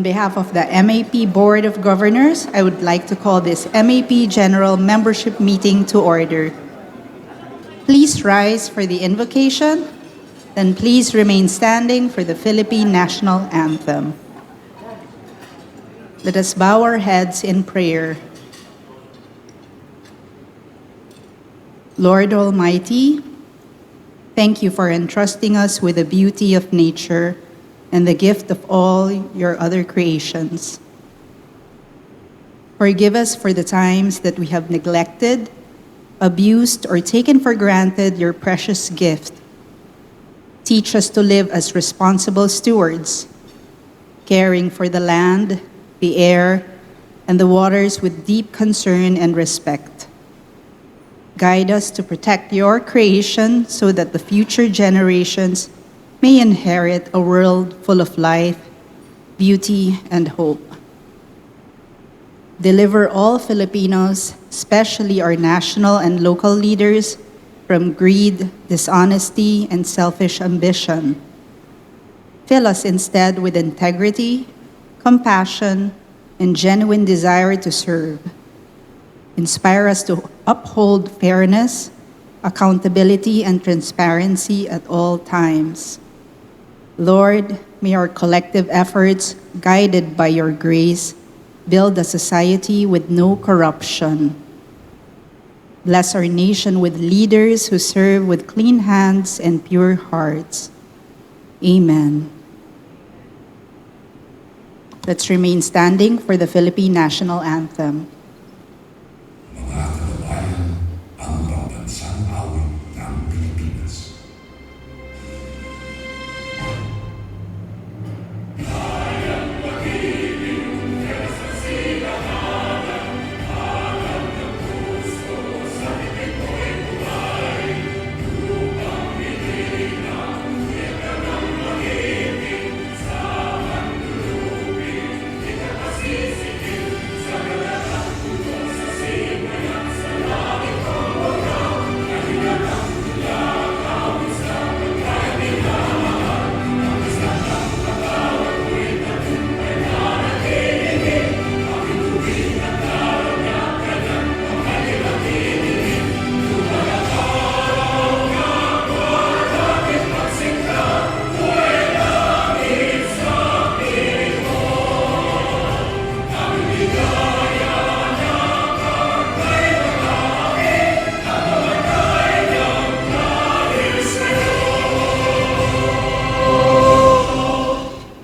On behalf of the MAP Board of Governors, I would like to call this MAP General Membership Meeting to order. Please rise for the invocation, then please remain standing for the Philippine National Anthem. Let us bow our heads in prayer. Lord Almighty, thank you for entrusting us with the beauty of nature and the gift of all your other creations. Forgive us for the times that we have neglected, abused, or taken for granted your precious gift. Teach us to live as responsible stewards, caring for the land, the air, and the waters with deep concern and respect. Guide us to protect your creation so that the future generations may inherit a world full of life, beauty, and hope. Deliver all Filipinos, especially our national and local leaders, from greed, dishonesty, and selfish ambition. Fill us instead with integrity, compassion, and genuine desire to serve. Inspire us to uphold fairness, accountability, and transparency at all times. Lord, may our collective efforts, guided by your grace, build a society with no corruption. Bless our nation with leaders who serve with clean hands and pure hearts. Amen. Let's remain standing for the Philippine National Anthem. Mga kababayan, ang pambansang awit ng Pilipinas.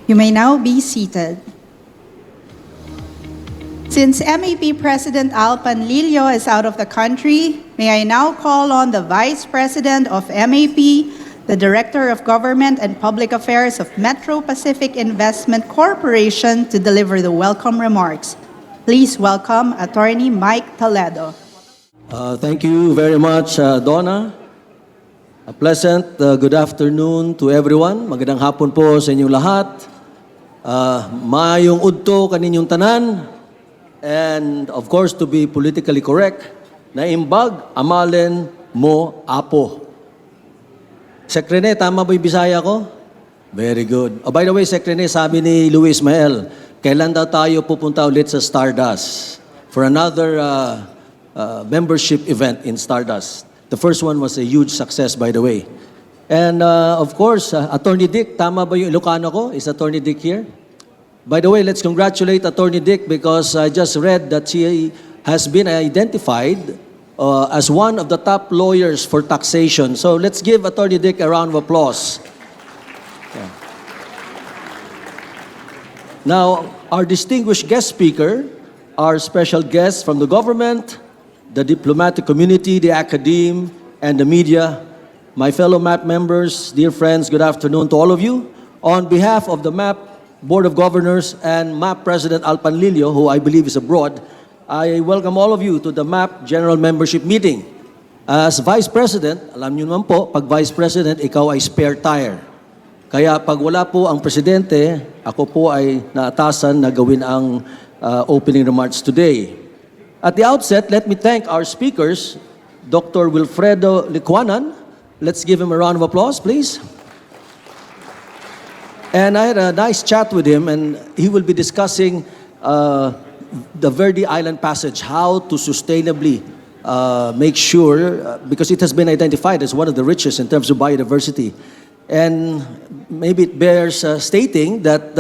You may now be seated. Since MAP President Al Panlilio is out of the country, may I now call on the Vice President of MAP, the Director of Government and Public Affairs of Metro Pacific Investment Corporation to deliver the welcome remarks. Please welcome Attorney Mike Toledo. Thank you very much, Donna. A pleasant good afternoon to everyone. Magandang hapon po sa inyong lahat. Maayong udto kaninyong tanan. And of course, to be politically correct, naimbag amalen mo apo. Sekrene, tama ba yung Bisaya ko? Very good. Oh, by the way, Sekrene, sabi ni Luis Mael, kailan daw tayo pupunta ulit sa Stardust for another membership event in Stardust. The first one was a huge success, by the way. And of course, Attorney Dick, tama ba yung Ilocano ko? Is Attorney Dick here? By the way, let's congratulate Attorney Dick because I just read that she has been identified as one of the top lawyers for taxation. So let's give Attorney Dick a round of applause. Yeah. Now, our distinguished guest speaker, our special guests from the government, the diplomatic community, the academe, and the media, my fellow MAP members, dear friends, good afternoon to all of you. On behalf of the MAP Board of Governors and MAP President Al Panlilio, who I believe is abroad, I welcome all of you to the MAP General Membership Meeting. As Vice President, alam niyo naman po, pag Vice President, ikaw ay spare tire. Kaya pag wala po ang Presidente, ako po ay naatasan na gawin ang opening remarks today. At the outset, let me thank our speakers, Dr. Wilfredo Licuanan. Let's give him a round of applause, please. And I had a nice chat with him, and he will be discussing the Verde Island Passage, how to sustainably make sure, because it has been identified as one of the richest in terms of biodiversity. And maybe it bears stating that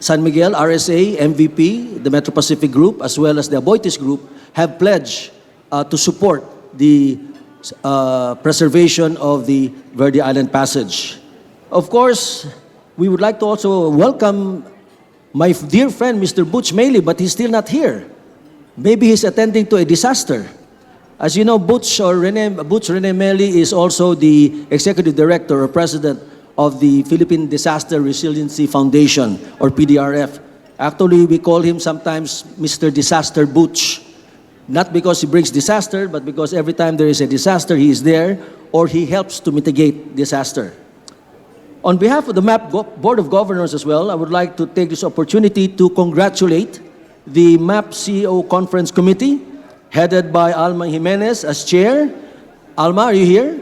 San Miguel, RSA, MVP, the Metro Pacific Group, as well as the Aboitiz Group, have pledged to support the preservation of the Verde Island Passage. Of course, we would like to also welcome my dear friend, Mr. Butch Mailey, but he's still not here. Maybe he's attending to a disaster. As you know, Butch Rene Mailey is also the executive director or president of the Philippine Disaster Resiliency Foundation, or PDRF. Actually, we call him sometimes Mr. Disaster Butch. Not because he brings disaster, but because every time there is a disaster, he is there, or he helps to mitigate disaster. On behalf of the MAP Board of Governors as well, I would like to take this opportunity to congratulate the MAP CEO Conference Committee, headed by Alma Jimenez as chair. Alma, are you here?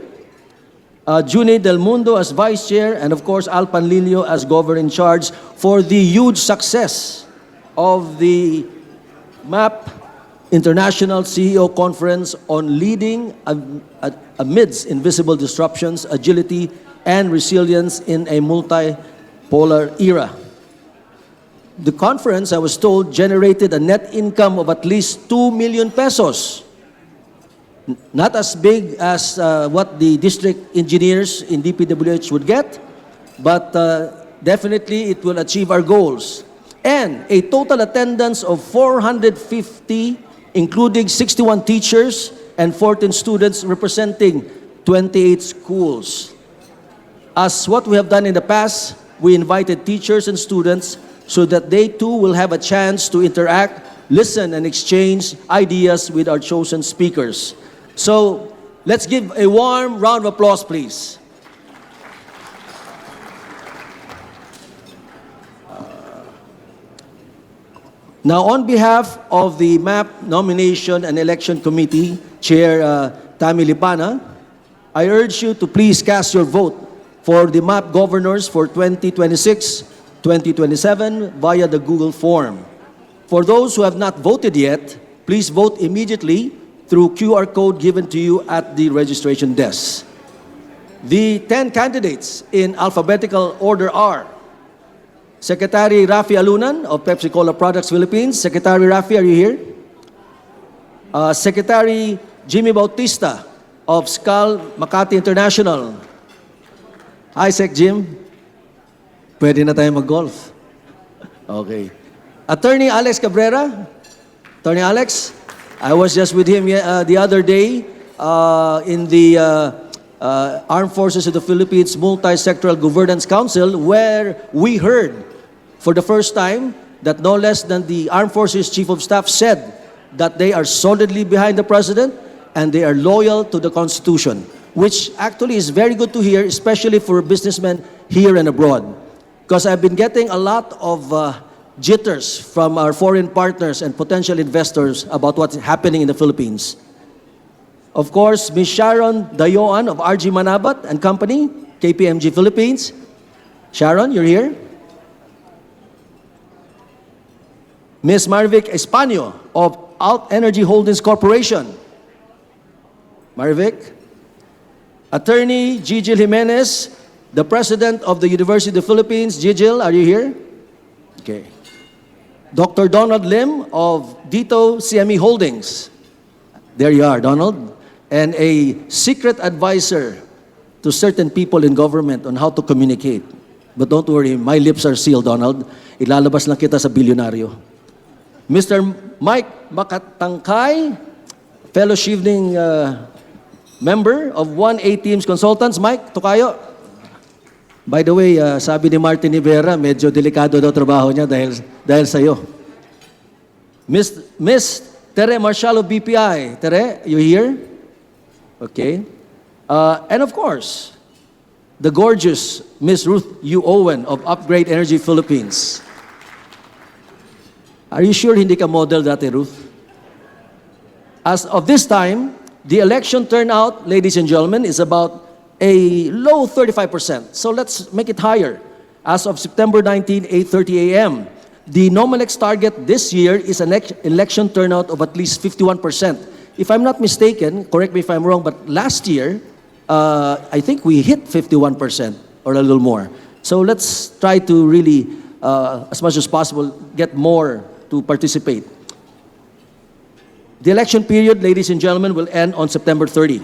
Juni Del Mundo as vice chair, and of course Al Panlilio as governor in charge for the huge success of the MAP International CEO Conference on leading amidst invisible disruptions, agility, and resilience in a multipolar era. The conference, I was told, generated a net income of at least 2 million pesos. Not as big as what the district engineers in DPWH would get, but definitely it will achieve our goals. And a total attendance of 450, including 61 teachers and 14 students representing 28 schools. As what we have done in the past, we invited teachers and students so that they too will have a chance to interact, listen, and exchange ideas with our chosen speakers. So let's give a warm round of applause, please. Now, on behalf of the MAP Nomination and Election Committee, Chair Tammy Lipana, I urge you to please cast your vote for the MAP governors for 2026-2027 via the Google form. For those who have not voted yet, please vote immediately through QR code given to you at the registration desk. The 10 candidates in alphabetical order are Secretary Rafi Alunan of Pepsi Cola Products Philippines. Secretary Rafi, are you here? Secretary Jimmy Bautista of SCAL Makati International. Hi, Sec Jim. Pwede na tayo mag-golf. Okay. Attorney Alex Cabrera. Attorney Alex, I was just with him the other day in the Armed Forces of the Philippines Multi-Sectoral Governance Council, where we heard for the first time that no less than the Armed Forces Chief of Staff said that they are solidly behind the President and they are loyal to the Constitution, which actually is very good to hear, especially for businessmen here and abroad. Because I've been getting a lot of jitters from our foreign partners and potential investors about what's happening in the Philippines. Of course, Ms. Sharon Dayoan of RG Manabat and Company, KPMG Philippines. Sharon, you're here. Ms. Marvic Españo of Alt Energy Holdings Corporation. Marvic. Attorney Gigil Jimenez, the President of the University of the Philippines. Gigil, are you here? Okay. Dr. Donald Lim of Dito CME Holdings. There you are, Donald. And a secret advisor to certain people in government on how to communicate. But don't worry, my lips are sealed, Donald. Ilalabas lang kita sa bilyonaryo. Mr. Mike Makatangkay, fellow Shivning member of 1A Teams Consultants. Mike, tukayo. By the way, sabi ni Martin Rivera, medyo delikado daw trabaho niya dahil sa'yo. Miss Tere Marshall of BPI. Tere, you here? Okay. And of course, the gorgeous Miss Ruth U. Owen of Upgrade Energy Philippines. Are you sure hindi ka model dati, Ruth? As of this time, the election turnout, ladies and gentlemen, is about a low 35%. So let's make it higher. As of September 19, 8:30 a.m., the NOMALEX target this year is an election turnout of at least 51%. If I'm not mistaken, correct me if I'm wrong, but last year, I think we hit 51% or a little more. So let's try to really, as much as possible, get more to participate. The election period, ladies and gentlemen, will end on September 30.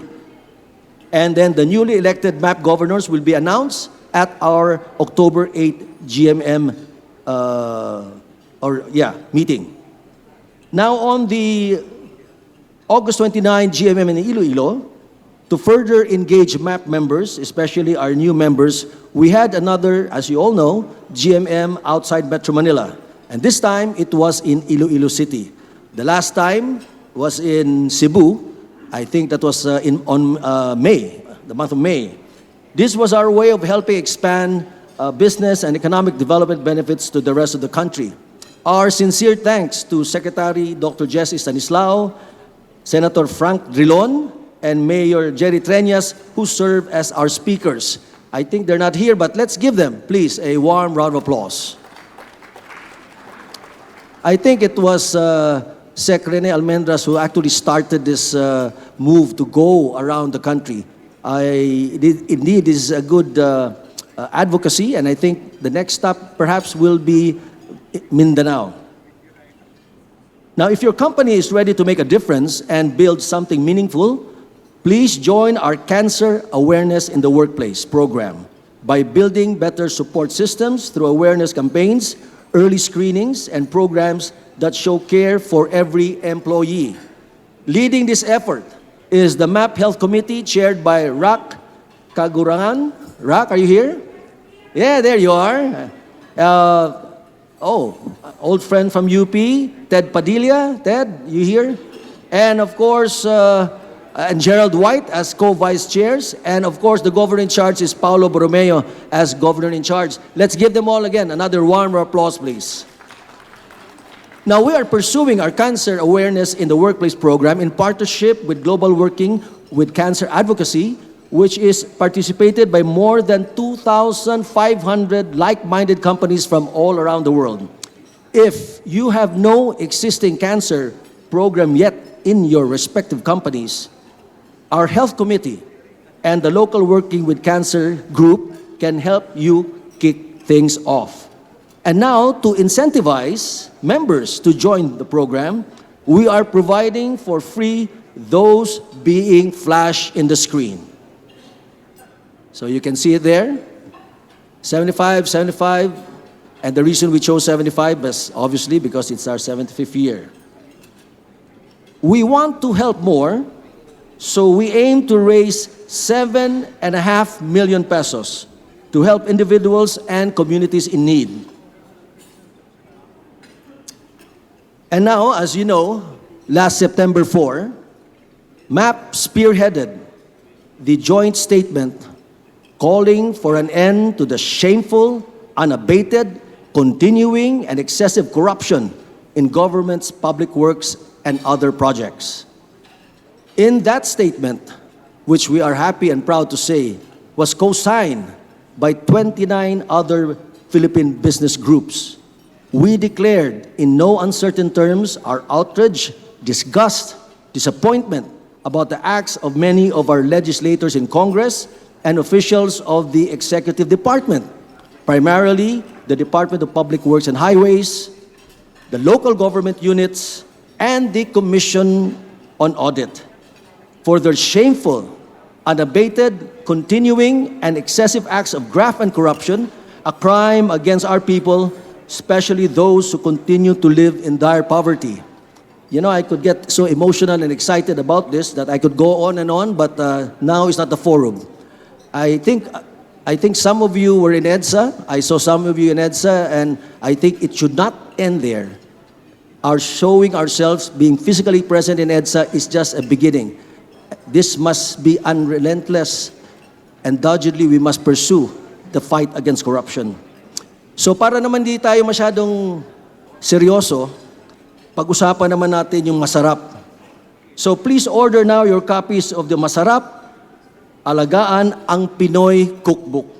And then the newly elected MAP governors will be announced at our October 8 GMM meeting. Now on the August 29 GMM in Iloilo, to further engage MAP members, especially our new members, we had another, as you all know, GMM outside Metro Manila. And this time, it was in Iloilo City. The last time was in Cebu. I think that was on May, the month of May. This was our way of helping expand business and economic development benefits to the rest of the country. Our sincere thanks to Secretary Dr. Jesse Stanislao, Senator Frank Drilon, and Mayor Jerry Treñas, who serve as our speakers. I think they're not here, but let's give them, please, a warm round of applause. I think it was Sec. Rene Almendras who actually started this move to go around the country. Indeed, is a good advocacy, and I think the next stop perhaps will be Mindanao. Now, if your company is ready to make a difference and build something meaningful, please join our Cancer Awareness in the Workplace program by building better support systems through awareness campaigns, early screenings, and programs that show care for every employee. Leading this effort is the MAP Health Committee chaired by Rak Kagurangan. Rak, are you here? Yeah, there you are. Old friend from UP, Ted Padilla. Ted, you here? And of course, and Gerald White as co-vice chairs. And of course, the governor in charge is Paulo Borromeo as governor in charge. Let's give them all again another warm applause, please. Now, we are pursuing our Cancer Awareness in the Workplace program in partnership with Global Working with Cancer Advocacy, which is participated by more than 2,500 like-minded companies from all around the world. If you have no existing cancer program yet in your respective companies, our health committee and the local Working with Cancer group can help you kick things off. And now, to incentivize members to join the program, we are providing for free those being flashed in the screen. So you can see it there, 75, 75, and the reason we chose 75 is obviously because it's our 75th year. We want to help more, so we aim to raise 7.5 million pesos to help individuals and communities in need. And now, as you know, last September 4, MAP spearheaded the joint statement calling for an end to the shameful, unabated, continuing, and excessive corruption in government's public works and other projects. In that statement, which we are happy and proud to say was co-signed by 29 other Philippine business groups, we declared in no uncertain terms our outrage, disgust, disappointment about the acts of many of our legislators in Congress and officials of the Executive Department, primarily the Department of Public Works and Highways, the local government units, and the Commission on Audit, for their shameful, unabated, continuing, and excessive acts of graft and corruption, a crime against our people, especially those who continue to live in dire poverty. You know, I could get so emotional and excited about this that I could go on and on, but now is not the forum. I think some of you were in EDSA. I saw some of you in EDSA, and I think it should not end there. Our showing ourselves, being physically present in EDSA is just a beginning. This must be unrelentless, and doggedly we must pursue the fight against corruption. So para naman di tayo masyadong seryoso, pag-usapan naman natin yung masarap. So please order now your copies of the Masarap, Alagaan ang Pinoy Cookbook.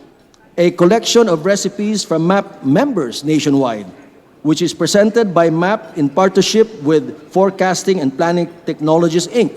a collection of recipes from MAP members nationwide, which is presented by MAP in partnership with Forecasting and Planning Technologies, Inc.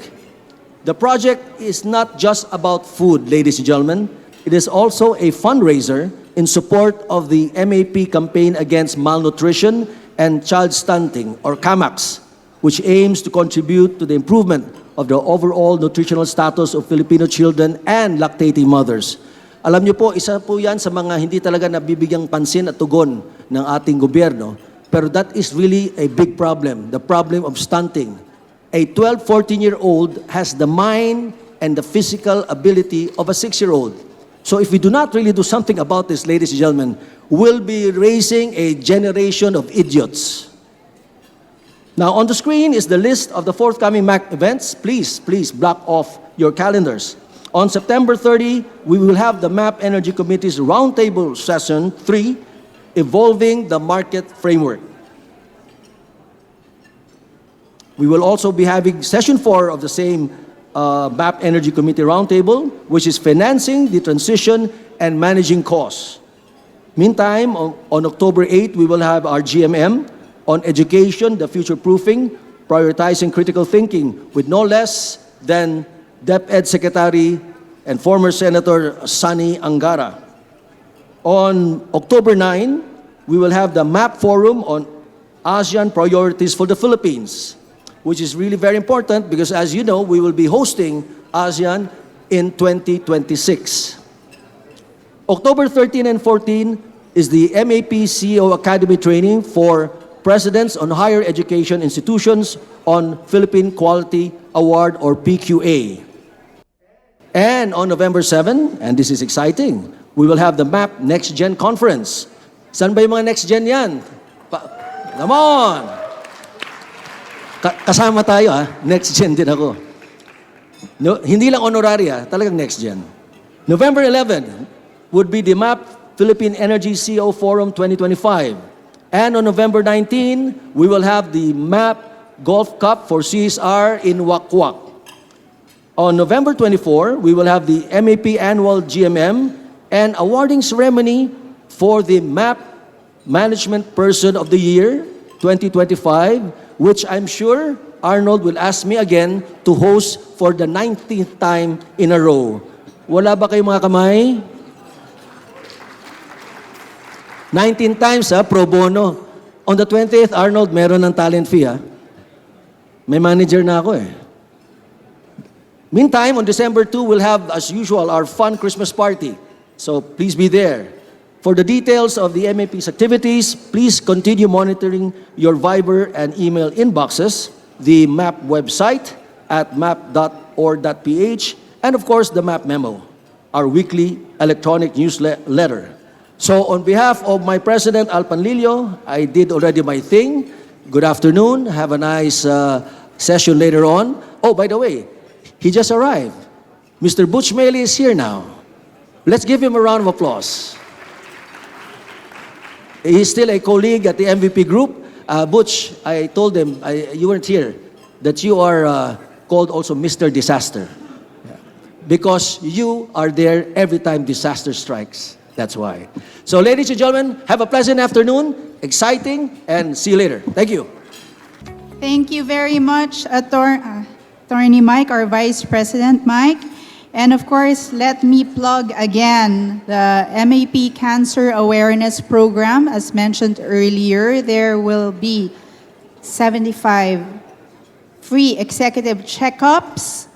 The project is not just about food, ladies and gentlemen. It is also a fundraiser in support of the MAP campaign against malnutrition and child stunting, or CAMAX, which aims to contribute to the improvement of the overall nutritional status of Filipino children and lactating mothers. Alam niyo po, isa po yan sa mga hindi talaga nabibigyang pansin at tugon ng ating gobyerno. Pero that is really a big problem, the problem of stunting. A 12, 14-year-old has the mind and the physical ability of a 6-year-old. So if we do not really do something about this, ladies and gentlemen, we'll be raising a generation of idiots. Now, on the screen is the list of the forthcoming MAC events. Please block off your calendars. On September 30, we will have the MAP Energy Committee's Roundtable Session 3, Evolving the Market Framework. We will also be having Session 4 of the same MAP Energy Committee Roundtable, which is Financing the Transition and Managing Costs. Meantime, on October 8, we will have our GMM on Education, the Future-Proofing, Prioritizing Critical Thinking, with no less than DepEd Secretary and former Senator Sonny Angara. On October 9, we will have the MAP Forum on ASEAN Priorities for the Philippines, which is really very important because, as you know, we will be hosting ASEAN in 2026. October 13 and 14 is the MAP CEO Academy Training for Presidents on Higher Education Institutions on Philippine Quality Award, or PQA. And on November 7, and this is exciting, we will have the MAP Next Gen Conference. Saan ba yung mga Next Gen yan? Come on! Kasama tayo, ha? Next Gen din ako. No, hindi lang honoraria, talagang Next Gen. November 11 would be the MAP Philippine Energy CEO Forum 2025. And on November 19, we will have the MAP Golf Cup for CSR in Wakwak. On November 24, we will have the MAP Annual GMM and awarding ceremony for the MAP Management Person of the Year 2025, which I'm sure Arnold will ask me again to host for the 19th time in a row. Wala ba kayong mga kamay? 19 times, pro bono. On the 20th, Arnold, meron ng talent fee, ha? May manager na ako, eh. Meantime, on December 2, we'll have, as usual, our fun Christmas party. So please be there. For the details of the MAP's activities, please continue monitoring your Viber and email inboxes, the MAP website at map.or.ph, and of course, the MAP memo, our weekly electronic newsletter. So on behalf of my President, Al Panlilio, I did already my thing. Good afternoon. Have a nice session later on. Oh, by the way, he just arrived. Mr. Butch Meli is here now. Let's give him a round of applause. He's still a colleague at the MVP group. Butch, I told him, you weren't here, that you are called also Mr. Disaster. Because you are there every time disaster strikes. That's why. So ladies and gentlemen, have a pleasant afternoon, exciting, and see you later. Thank you. Thank you very much, Attorney Mike, our Vice President Mike. And of course, let me plug again the MAP Cancer Awareness Program. As mentioned earlier, there will be 75 free executive checkups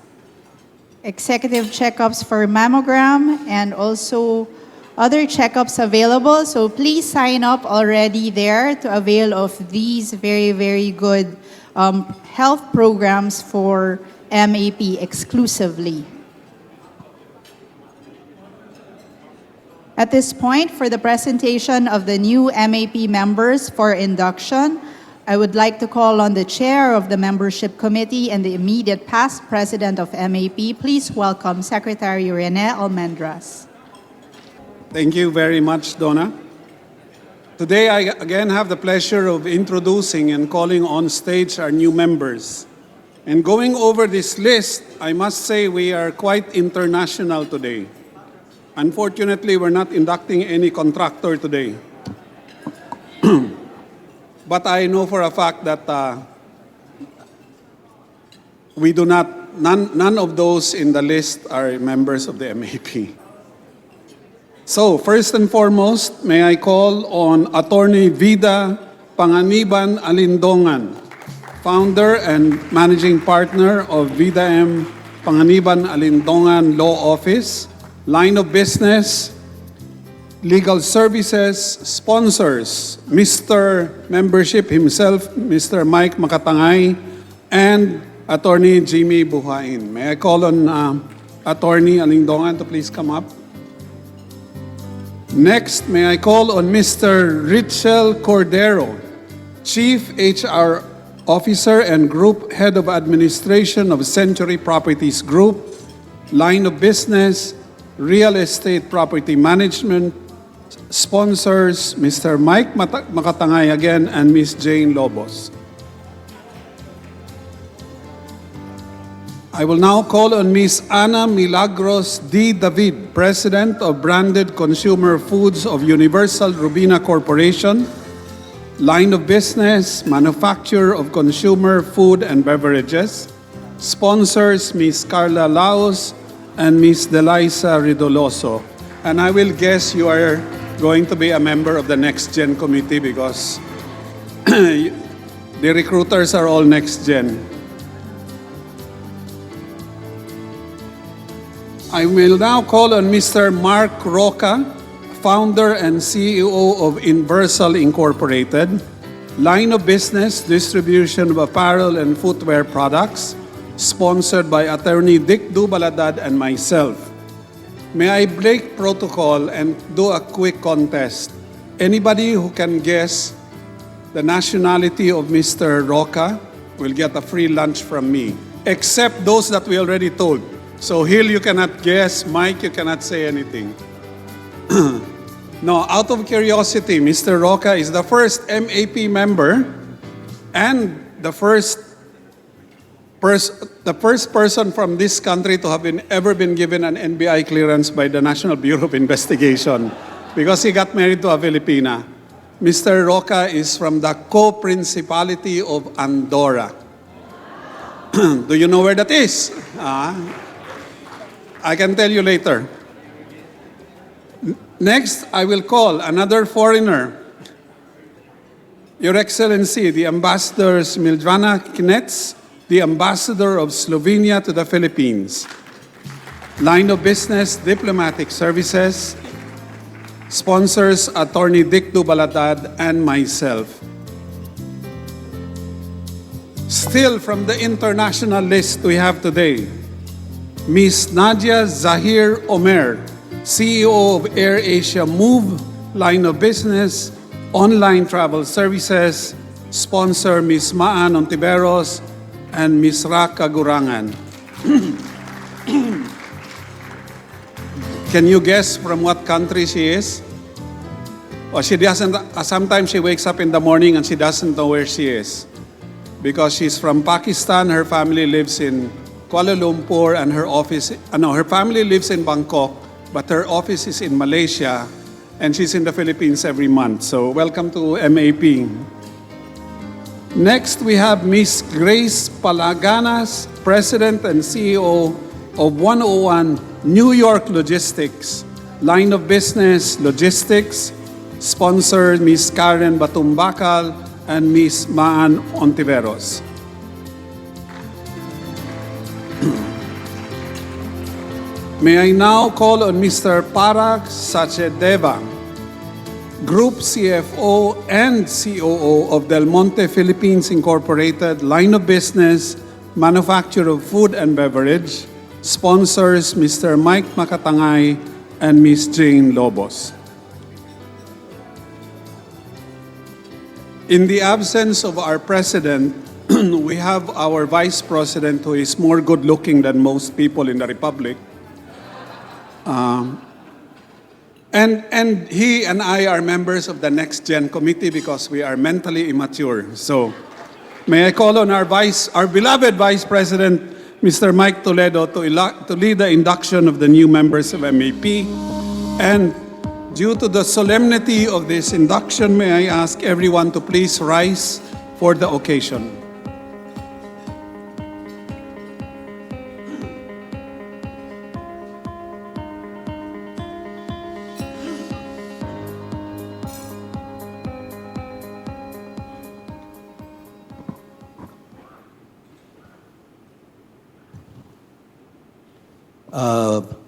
for mammogram, and also other checkups available. So please sign up already there to avail of these very, very good health programs for MAP exclusively. At this point, for the presentation of the new MAP members for induction, I would like to call on the chair of the membership committee and the immediate past president of MAP. Please welcome Secretary Rene Almendras. Thank you very much, Donna. Today, I again have the pleasure of introducing and calling on stage our new members. And going over this list, I must say we are quite international today. Unfortunately, we're not inducting any contractor today. But I know for a fact that none of those in the list are members of the MAP. So, first and foremost, may I call on Attorney Vida Panganiban Alindongan, founder and managing partner of Vida M. Panganiban Alindongan Law Office, line of business, legal services, sponsors, Mr. Membership himself, Mr. Mike Makatangay, and Attorney Jimmy Buhain. May I call on Attorney Alindongan to please come up? Next, may I call on Mr. Richel Cordero, Chief HR Officer and Group Head of Administration of Century Properties Group, line of business, real estate property management, sponsors, Mr. Mike Makatangay again, and Ms. Jane Lobos. I will now call on Ms. Ana Milagros D. David, President of Branded Consumer Foods of Universal Rubina Corporation, line of business, manufacturer of consumer food and beverages, sponsors, Ms. Carla Laos and Ms. Delisa Ridoloso. And I will guess you are going to be a member of the Next Gen Committee because the recruiters are all Next Gen. I will now call on Mr. Mark Roca, founder and CEO of Inversal Incorporated, line of business, distribution of apparel and footwear products, sponsored by Attorney Dick Dubaladad and myself. May I break protocol and do a quick contest? Anybody who can guess the nationality of Mr. Roca will get a free lunch from me, except those that we already told. So Hill, you cannot guess. Mike, you cannot say anything. No, out of curiosity, Mr. Roca is the first MAP member and the first person from this country to have ever been given an NBI clearance by the National Bureau of Investigation because he got married to a Filipina. Mr. Roca is from the Co-Principality of Andorra. Do you know where that is? I can tell you later. Next, I will call another foreigner. Your Excellency, the Ambassador Smilvana Knets, the Ambassador of Slovenia to the Philippines. Line of business, diplomatic services. Sponsors, Attorney Dick Dubaladad and myself. Still from the international list we have today, Ms. Nadia Zahir Omer, CEO of AirAsia Move, line of business, online travel services, sponsor Ms. Maan Ontiveros and Ms. Raka Gurangan. Can you guess from what country she is? Or she doesn't, sometimes she wakes up in the morning and she doesn't know where she is. Because she's from Pakistan, her family lives in Kuala Lumpur and her family lives in Bangkok, but her office is in Malaysia and she's in the Philippines every month. So welcome to MAP. Next, we have Ms. Grace Palaganas, President and CEO of 101 New York Logistics, line of business, logistics, sponsor Ms. Karen Batumbakal and Ms. Maan Ontiveros. May I now call on Mr. Parag Sachedeva, Group CFO and COO of Del Monte Philippines Incorporated, line of business, manufacturer of food and beverage, sponsors Mr. Mike Makatangay and Ms. Jane Lobos. In the absence of our president, we have our vice president who is more good-looking than most people in the Republic. And he and I are members of the Next Gen Committee because we are mentally immature. So may I call on our beloved Vice President, Mr. Mike Toledo, to lead the induction of the new members of MAP. And due to the solemnity of this induction, may I ask everyone to please rise for the occasion.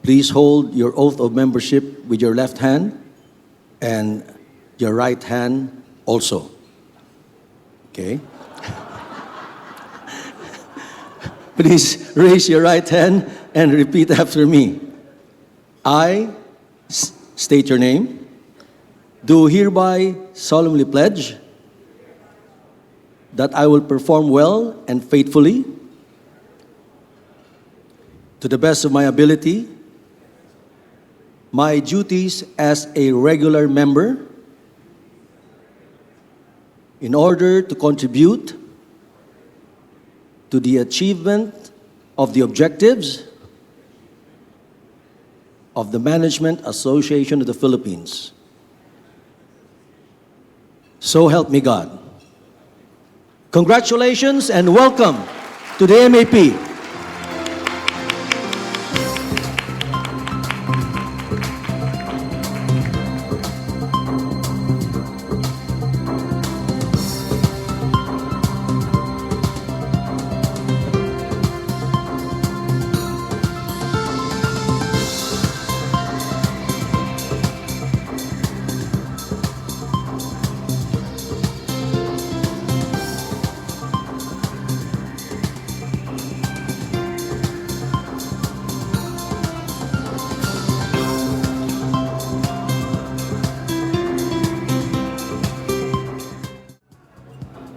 Please hold your oath of membership with your left hand and your right hand also. Okay? Please raise your right hand and repeat after me. I state your name, do hereby solemnly pledge that I will perform well and faithfully, to the best of my ability, my duties as a regular member in order to contribute to the achievement of the objectives of the Management Association of the Philippines. So help me God. Congratulations and welcome to the MAP.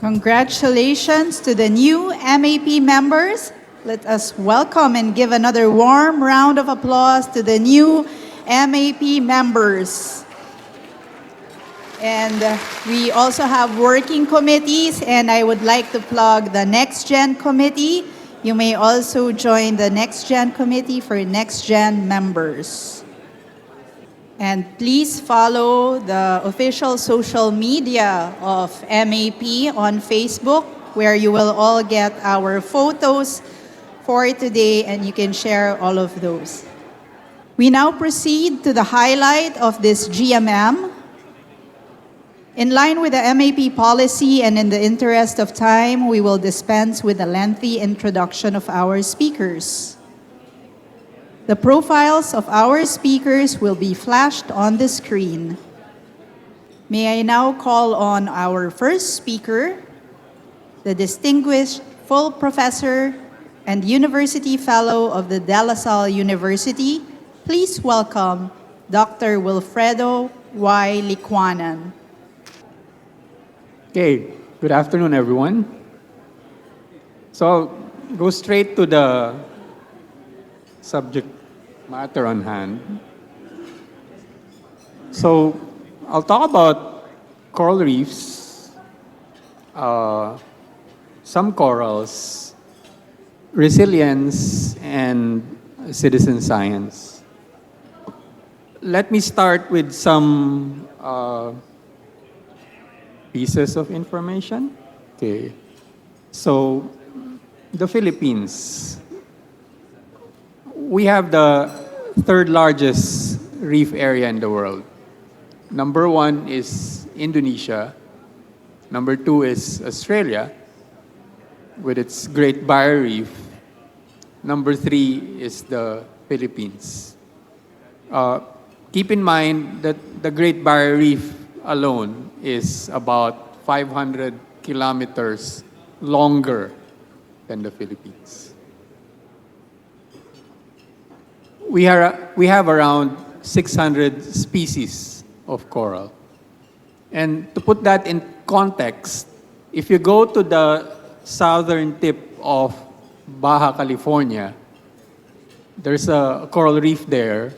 Congratulations to the new MAP members. Let us welcome and give another warm round of applause to the new MAP members. And we also have working committees, and I would like to plug the Next Gen Committee. You may also join the Next Gen Committee for Next Gen members. And please follow the official social media of MAP on Facebook, where you will all get our photos for today, and you can share all of those. We now proceed to the highlight of this GMM. In line with the MAP policy and in the interest of time, we will dispense with a lengthy introduction of our speakers. The profiles of our speakers will be flashed on the screen. May I now call on our first speaker, the distinguished full professor and university fellow of the De La Salle University. Please welcome Dr. Wilfredo Y. Licuanan. Okay, good afternoon, everyone. So I'll go straight to the subject matter on hand. So I'll talk about coral reefs, some corals, resilience, and citizen science. Let me start with some pieces of information. Okay. So the Philippines. We have the third largest reef area in the world. Number one is Indonesia. Number two is Australia with its Great Barrier Reef. Number three is the Philippines. Keep in mind that the Great Barrier Reef alone is about 500 kilometers longer than the Philippines. We have around 600 species of coral. And to put that in context, if you go to the southern tip of Baja California, there's a coral reef there,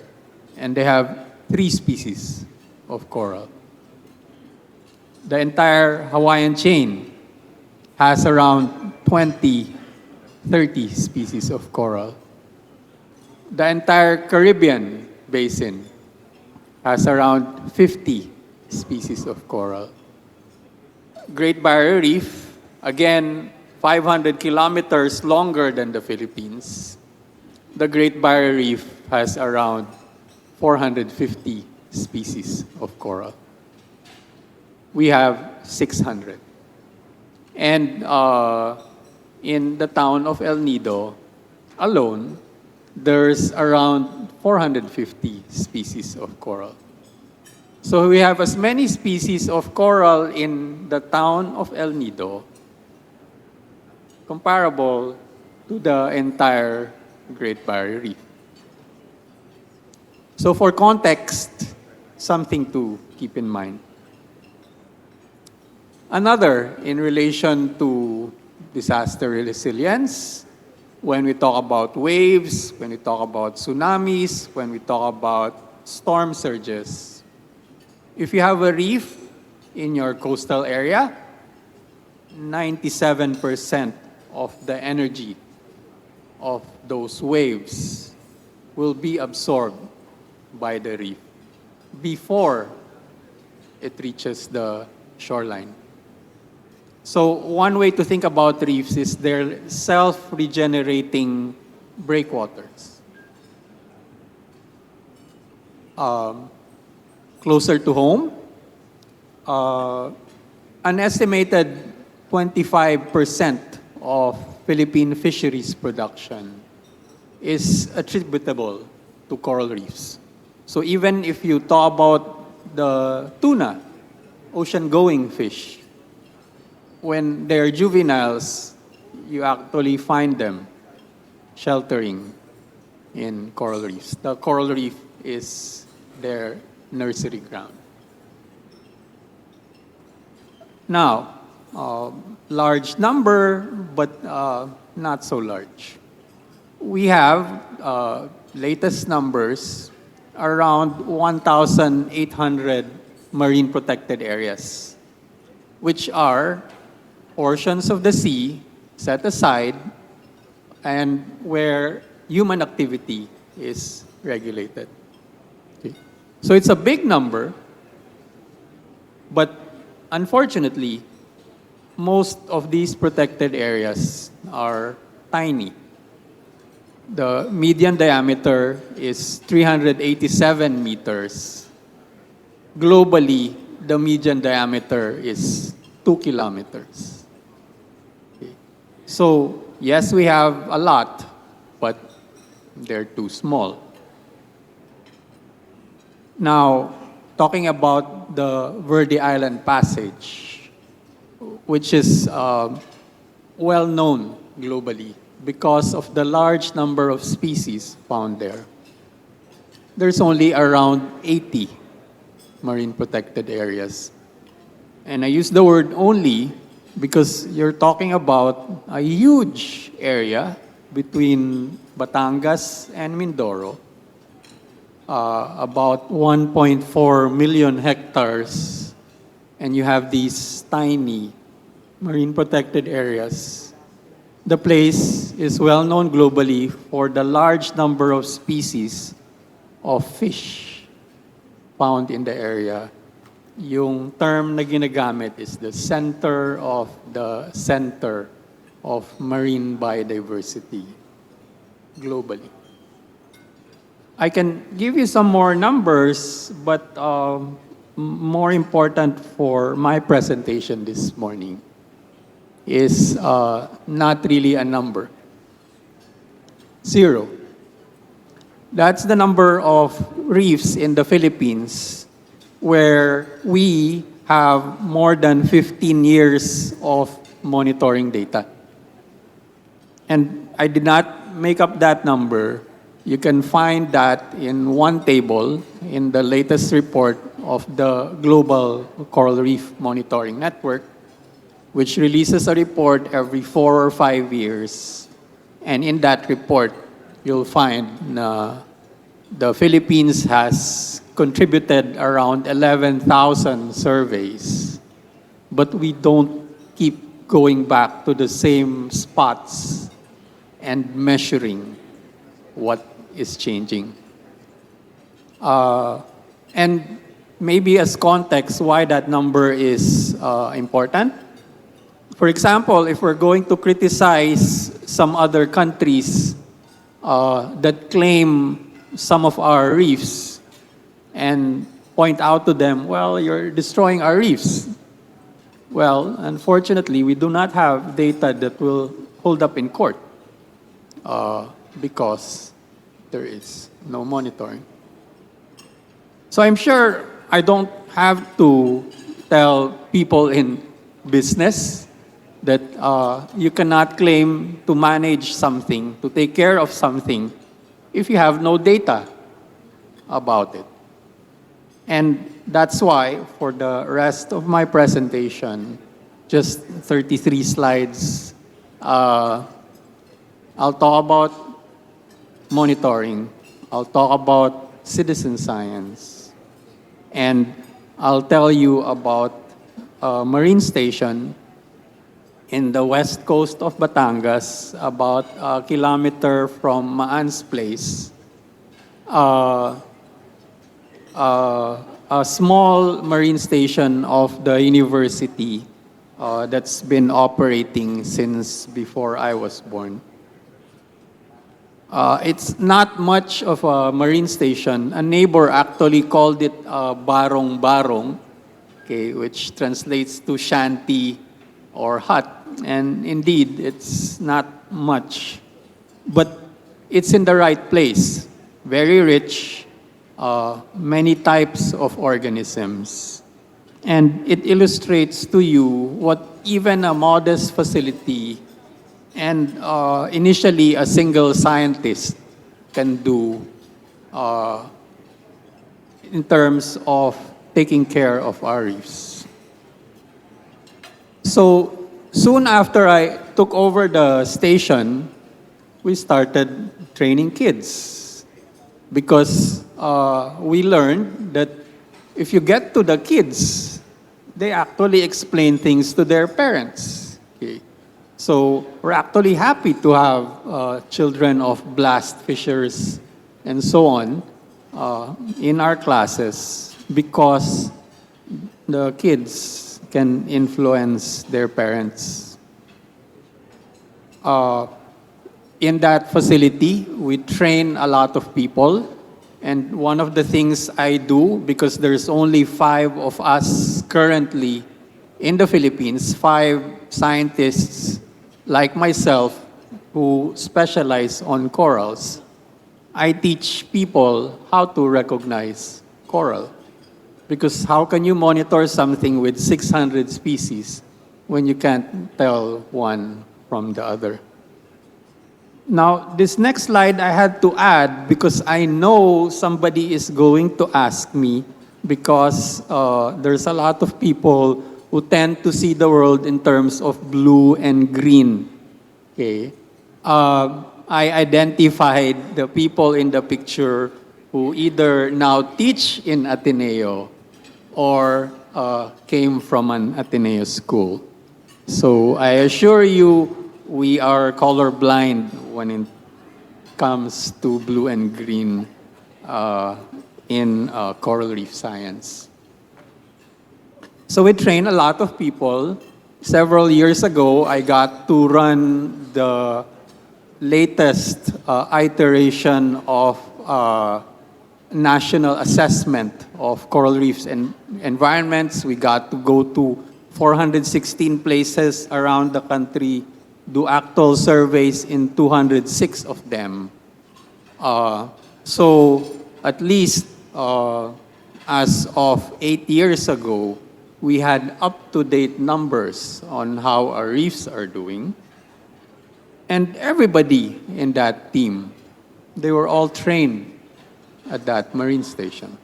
and they have 3 species of coral. The entire Hawaiian chain has around 20, 30 species of coral. The entire Caribbean basin has around 50 species of coral. Great Barrier Reef, again, 500 kilometers longer than the Philippines. The Great Barrier Reef has around 450 species of coral. We have 600. And in the town of El Nido alone, there's around 450 species of coral. So we have as many species of coral in the town of El Nido comparable to the entire Great Barrier Reef. So for context, something to keep in mind. Another, in relation to disaster resilience, when we talk about waves, when we talk about tsunamis, when we talk about storm surges, if you have a reef in your coastal area, 97% of the energy of those waves will be absorbed by the reef before it reaches the shoreline. So one way to think about reefs is they're self-regenerating breakwaters. Closer to home, an estimated 25% of Philippine fisheries production is attributable to coral reefs. So even if you talk about the tuna, ocean-going fish, when they're juveniles, you actually find them sheltering in coral reefs. The coral reef is their nursery ground. Now, large number, but not so large. We have latest numbers around 1,800 marine protected areas, which are portions of the sea set aside and where human activity is regulated. Okay. So it's a big number, but unfortunately, most of these protected areas are tiny. The median diameter is 387 meters. Globally, the median diameter is 2 kilometers. Okay. So, yes, we have a lot, but they're too small. Now, talking about the Verde Island Passage, which is well known globally because of the large number of species found there. There's only around 80 marine protected areas. And I use the word only because you're talking about a huge area between Batangas and Mindoro, about 1.4 million hectares, and you have these tiny marine protected areas. The place is well known globally for the large number of species of fish found in the area. Yung term na ginagamit is the center of marine biodiversity globally. I can give you some more numbers, but more important for my presentation this morning is not really a number. 0. That's the number of reefs in the Philippines where we have more than 15 years of monitoring data. And I did not make up that number. You can find that in one table in the latest report of the Global Coral Reef Monitoring Network, which releases a report every 4 or 5 years. And in that report, you'll find the Philippines has contributed around 11,000 surveys, but we don't keep going back to the same spots and measuring what is changing. And maybe as context, why that number is important. For example, if we're going to criticize some other countries that claim some of our reefs and point out to them, well, you're destroying our reefs. Well, unfortunately, we do not have data that will hold up in court because there is no monitoring. So I'm sure I don't have to tell people in business that you cannot claim to manage something, to take care of something, if you have no data about it. And that's why, for the rest of my presentation, just 33 slides, I'll talk about monitoring, I'll talk about citizen science, and I'll tell you about a marine station in the west coast of Batangas, about a kilometer from Maan's place. A small marine station of the university that's been operating since before I was born. It's not much of a marine station. A neighbor actually called it barong barong, okay, which translates to shanty or hut. And indeed, it's not much. But it's in the right place. Very rich, many types of organisms. And it illustrates to you what even a modest facility and initially a single scientist can do in terms of taking care of our reefs. So soon after I took over the station, we started training kids because we learned that if you get to the kids, they actually explain things to their parents. Okay. So we're actually happy to have children of blast fishers and so on in our classes because the kids can influence their parents. In that facility, we train a lot of people. And one of the things I do, because there's only 5 of us currently in the Philippines, 5 scientists like myself who specialize on corals, I teach people how to recognize coral. Because how can you monitor something with 600 species when you can't tell one from the other? Now, this next slide I had to add because I know somebody is going to ask me because there's a lot of people who tend to see the world in terms of blue and green. Okay. I identified the people in the picture who either now teach in Ateneo or came from an Ateneo school. So I assure you, we are colorblind when it comes to blue and green in coral reef science. So we train a lot of people. Several years ago, I got to run the latest iteration of national assessment of coral reefs and environments. We got to go to 416 places around the country, do actual surveys in 206 of them. So at least as of 8 years ago, we had up-to-date numbers on how our reefs are doing. And everybody in that team, they were all trained at that marine station.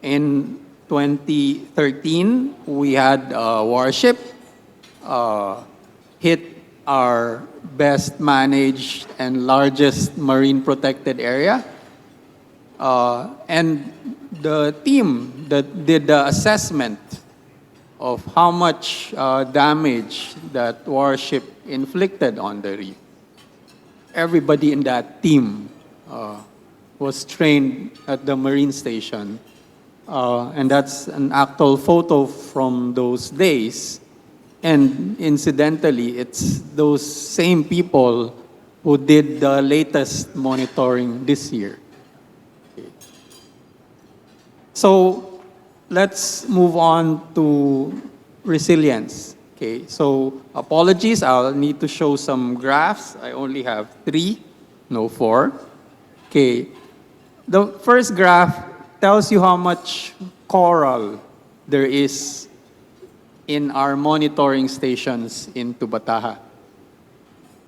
In 2013, we had a warship hit our best managed and largest marine protected area. And the team that did the assessment of how much damage that warship inflicted on the reef, everybody in that team was trained at the Marine Station. And that's an actual photo from those days. And incidentally, it's those same people who did the latest monitoring this year. So let's move on to resilience. Okay, so apologies, I'll need to show some graphs. I only have 3, no 4. Okay, the first graph tells you how much coral there is in our monitoring stations in Tubataha.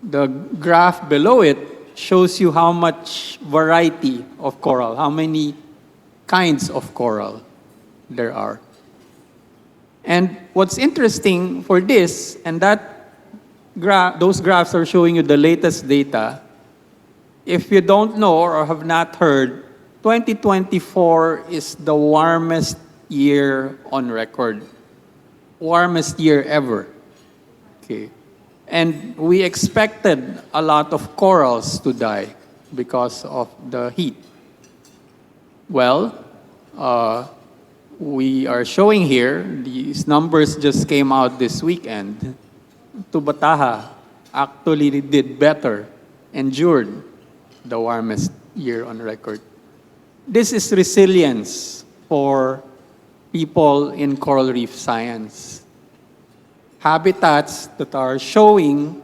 The graph below it shows you how much variety of coral, how many kinds of coral there are. And what's interesting for this, and those graphs are showing you the latest data. If you don't know or have not heard, 2024 is the warmest year on record. Warmest year ever. Okay. And we expected a lot of corals to die because of the heat. Well, we are showing here, these numbers just came out this weekend. Tubataha actually did better, endured the warmest year on record. This is resilience for people in coral reef science. Habitats that are showing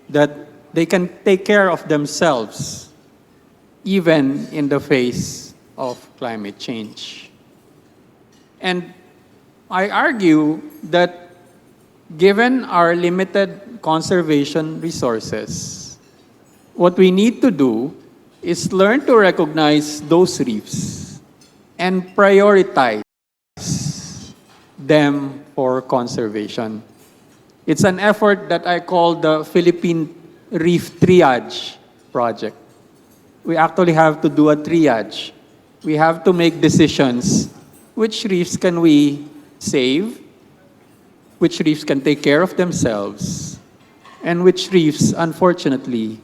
that they can take care of themselves even in the face of climate change. And I argue that given our limited conservation resources, what we need to do is learn to recognize those reefs and prioritize them for conservation. It's an effort that I call the Philippine Reef Triage Project. We actually have to do a triage. We have to make decisions. Which reefs can we save? Which reefs can take care of themselves? And which reefs, unfortunately,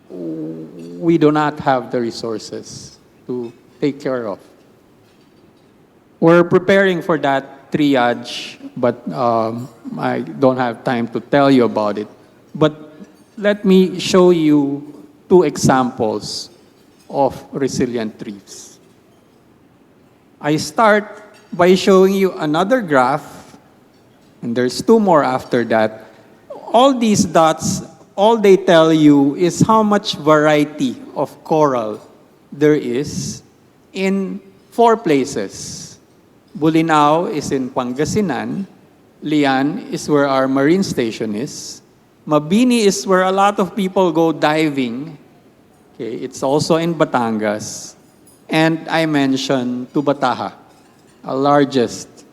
we do not have the resources to take care of. We're preparing for that triage, but I don't have time to tell you about it. But let me show you 2 examples of resilient reefs. I start by showing you another graph, and there's 2 more after that. All these dots, all they tell you is how much variety of coral there is in 4 places. Bolinao is in Pangasinan. Lian is where our marine station is. Mabini is where a lot of people go diving. Okay, it's also in Batangas. And I mentioned Tubataha, our largest,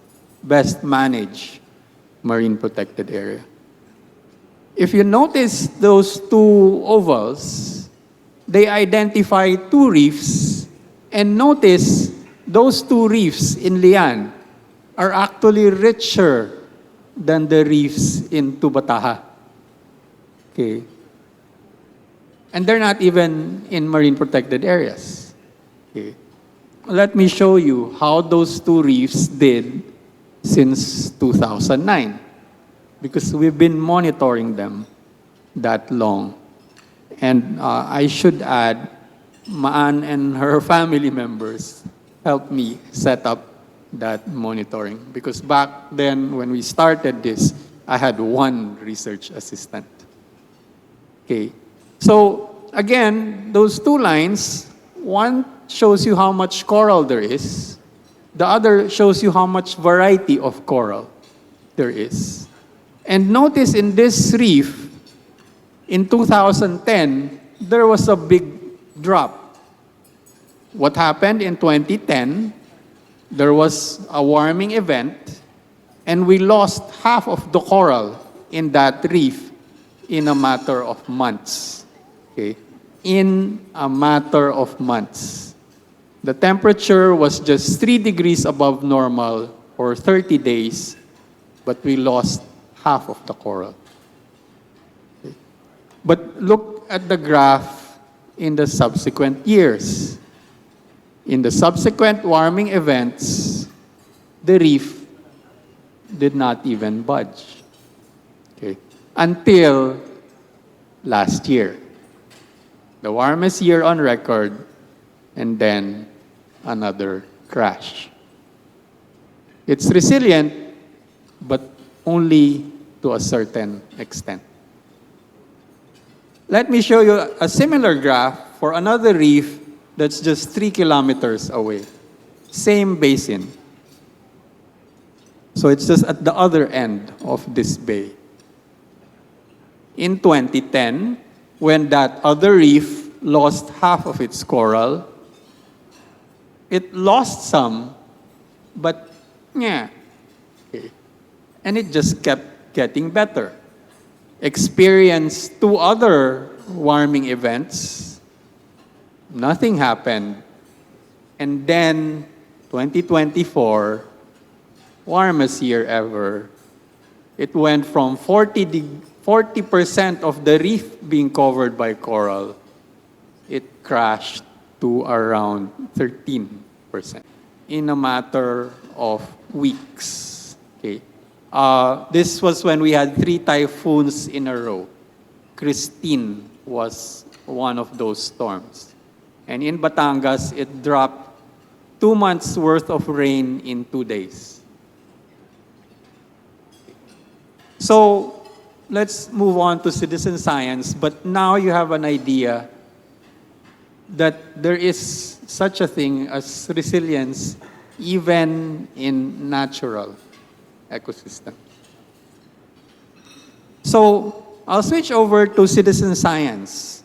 best managed marine protected area. If you notice those 2 ovals, they identify 2 reefs, and notice those 2 reefs in Lian are actually richer than the reefs in Tubataha. Okay. And they're not even in marine protected areas. Okay. Let me show you how those 2 reefs did since 2009. Because we've been monitoring them that long. And I should add, Maan and her family members helped me set up that monitoring. Because back then, when we started this, I had 1 research assistant. Okay. So, again, those 2 lines, one shows you how much coral there is. The other shows you how much variety of coral there is. And notice in this reef, in 2010, there was a big drop. What happened in 2010, there was a warming event, and we lost half of the coral in that reef in a matter of months. Okay? In a matter of months. The temperature was just 3 degrees above normal for 30 days, but we lost half of the coral. Okay. But look at the graph in the subsequent years. In the subsequent warming events, the reef did not even budge. Okay. Until last year. The warmest year on record, and then another crash. It's resilient, but only to a certain extent. Let me show you a similar graph for another reef that's just 3 kilometers away. Same basin. So it's just at the other end of this bay. In 2010, when that other reef lost half of its coral, it lost some, but yeah. Okay. And it just kept getting better. Experienced 2 other warming events, nothing happened. And then 2024, warmest year ever, it went from 40% of the reef being covered by coral, it crashed to around 13% in a matter of weeks. Okay. This was when we had 3 typhoons in a row. Christine was one of those storms. And in Batangas, it dropped 2 months worth of rain in 2 days. So let's move on to citizen science, but now you have an idea that there is such a thing as resilience even in natural ecosystem. So I'll switch over to citizen science.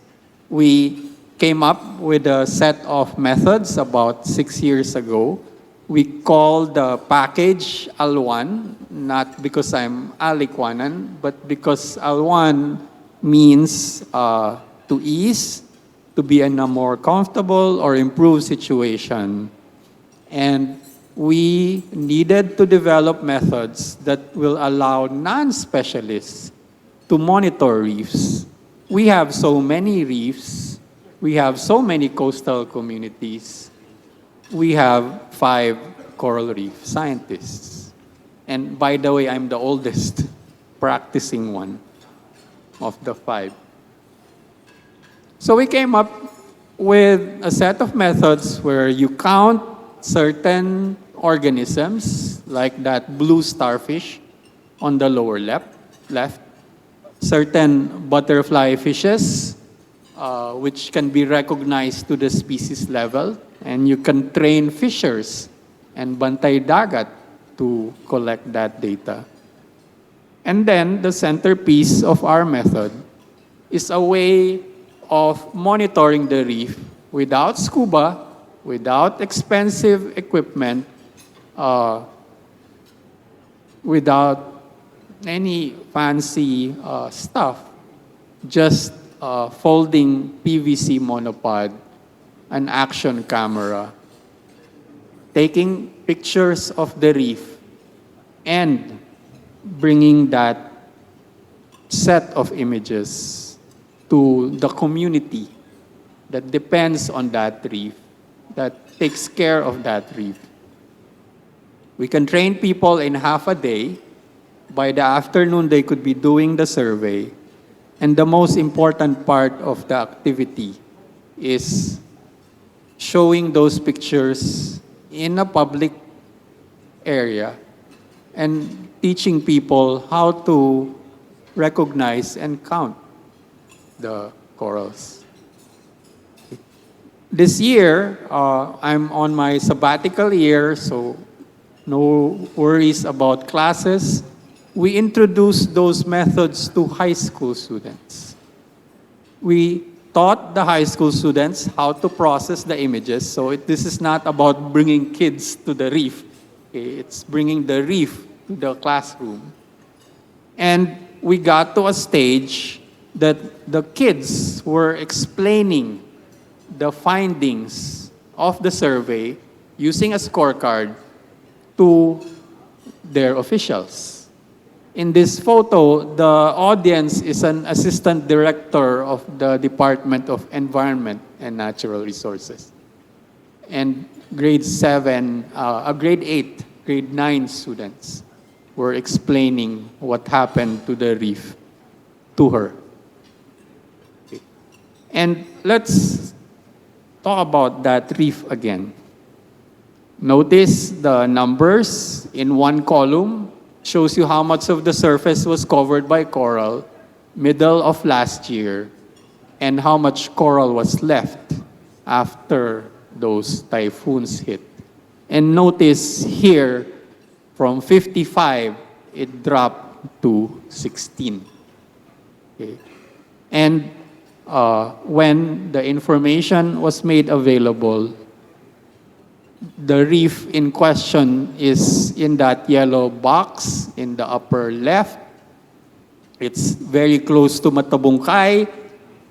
We came up with a set of methods about 6 years ago. We called the package Alwan, not because I'm Alikwanan, but because Alwan means to ease, to be in a more comfortable or improved situation. And we needed to develop methods that will allow non-specialists to monitor reefs. We have so many reefs. We have so many coastal communities. We have 5 coral reef scientists. And by the way, I'm the oldest practicing one of the 5. So we came up with a set of methods where you count certain organisms, like that blue starfish on the lower left, certain butterfly fishes, which can be recognized to the species level, and you can train fishers and bantay dagat to collect that data. And then the centerpiece of our method is a way of monitoring the reef without scuba, without expensive equipment, without any fancy stuff, just folding PVC monopod, an action camera, taking pictures of the reef, and bringing that set of images to the community that depends on that reef, that takes care of that reef. We can train people in half a day. By the afternoon, they could be doing the survey. And the most important part of the activity is showing those pictures in a public area and teaching people how to recognize and count the corals. This year, I'm on my sabbatical year, so no worries about classes. We introduced those methods to high school students. We taught the high school students how to process the images. So this is not about bringing kids to the reef. Okay? It's bringing the reef to the classroom. And we got to a stage that the kids were explaining the findings of the survey using a scorecard to their officials. In this photo, the audience is an assistant director of the Department of Environment and Natural Resources. And grade 8, grade 9 students were explaining what happened to the reef to her. Okay. And let's talk about that reef again. Notice the numbers in one column shows you how much of the surface was covered by coral middle of last year and how much coral was left after those typhoons hit. And notice here, from 55, it dropped to 16. Okay. And when the information was made available, the reef in question is in that yellow box in the upper left. It's very close to Matabungkay,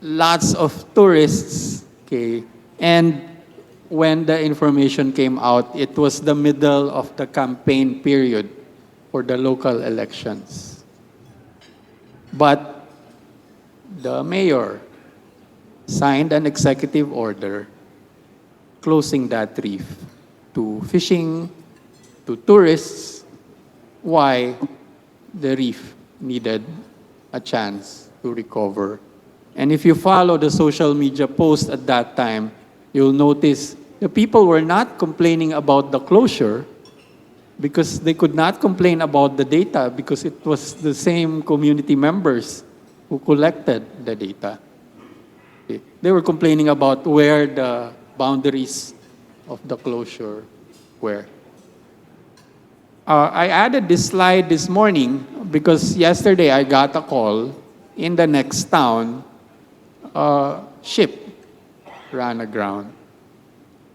lots of tourists. Okay. And when the information came out, it was the middle of the campaign period for the local elections. But the mayor signed an executive order closing that reef to fishing, to tourists. Why? The reef needed a chance to recover. And if you follow the social media post at that time, you'll notice the people were not complaining about the closure because they could not complain about the data because it was the same community members who collected the data. Okay. They were complaining about where the boundaries of the closure were. I added this slide this morning because yesterday I got a call in the next town, ship ran aground.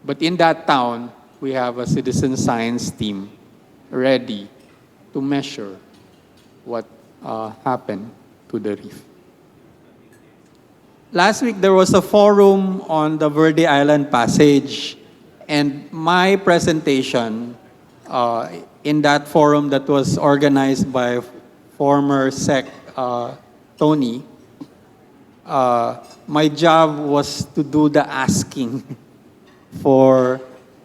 But in that town, we have a citizen science team ready to measure what happened to the reef. Last week, there was a forum on the Verde Island Passage, and my presentation in that forum that was organized by former Sec Tony, my job was to do the asking for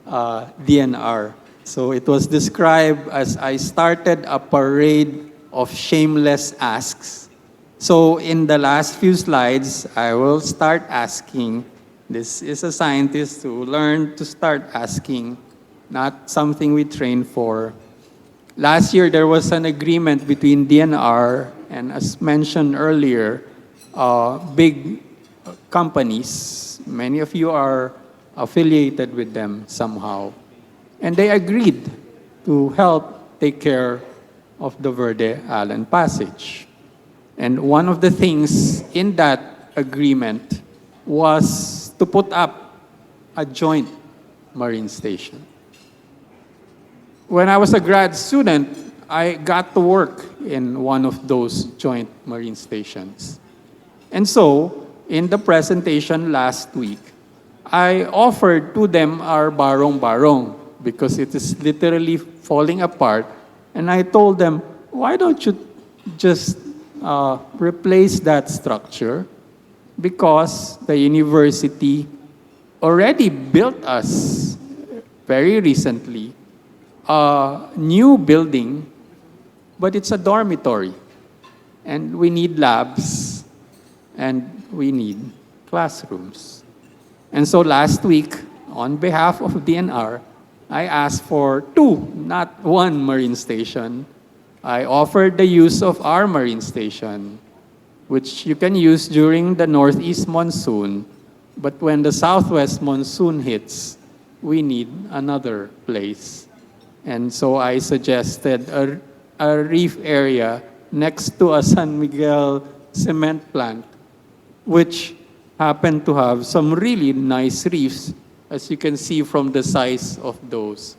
DNR. So it was described as I started a parade of shameless asks. So in the last few slides, I will start asking. This is a scientist who learned to start asking, not something we train for. Last year, there was an agreement between DNR and, as mentioned earlier, big companies. Many of you are affiliated with them somehow. And they agreed to help take care of the Verde Island Passage. And one of the things in that agreement was to put up a joint marine station. When I was a grad student, I got to work in one of those joint marine stations. And so, in the presentation last week, I offered to them our barong-barong because it is literally falling apart. And I told them, why don't you just replace that structure? Because the university already built us very recently a new building, but it's a dormitory. And we need labs and we need classrooms. And so last week, on behalf of DNR, I asked for 2, not 1 marine station. I offered the use of our marine station, which you can use during the northeast monsoon, but when the southwest monsoon hits, we need another place. And so I suggested a reef area next to a San Miguel cement plant, which happened to have some really nice reefs, as you can see from the size of those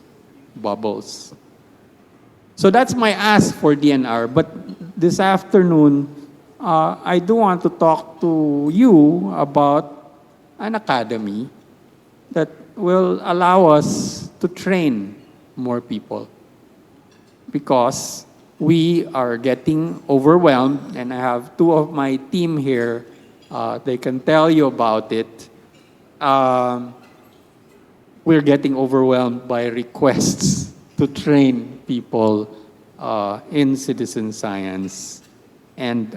bubbles. So that's my ask for DNR. But this afternoon, I do want to talk to you about an academy that will allow us to train more people. Because we are getting overwhelmed, and I have two of my team here. They can tell you about it. We're getting overwhelmed by requests to train people in citizen science, and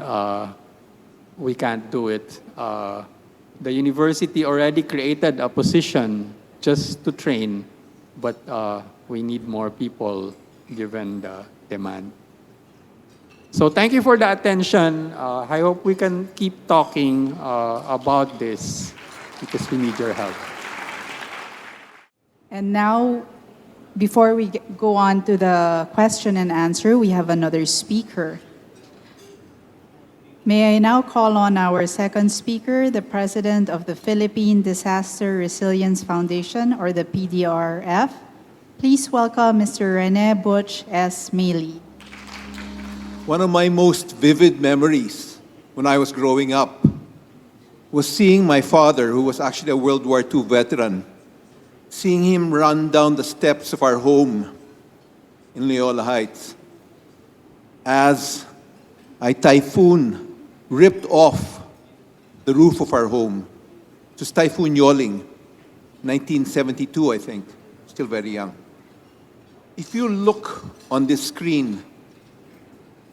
we can't do it. The university already created a position just to train, but we need more people given the demand. So thank you for the attention. I hope we can keep talking about this because we need your help. And now, before we go on to the question and answer, we have another speaker. May I now call on our second speaker, the President of the Philippine Disaster Resilience Foundation, or the PDRF. Please welcome Mr. Rene Butch S. Mealy. One of my most vivid memories when I was growing up was seeing my father, who was actually a World War II veteran, seeing him run down the steps of our home in Loyola Heights as a typhoon ripped off the roof of our home. It was Typhoon Yoling, 1972, I think, still very young. If you look on this screen,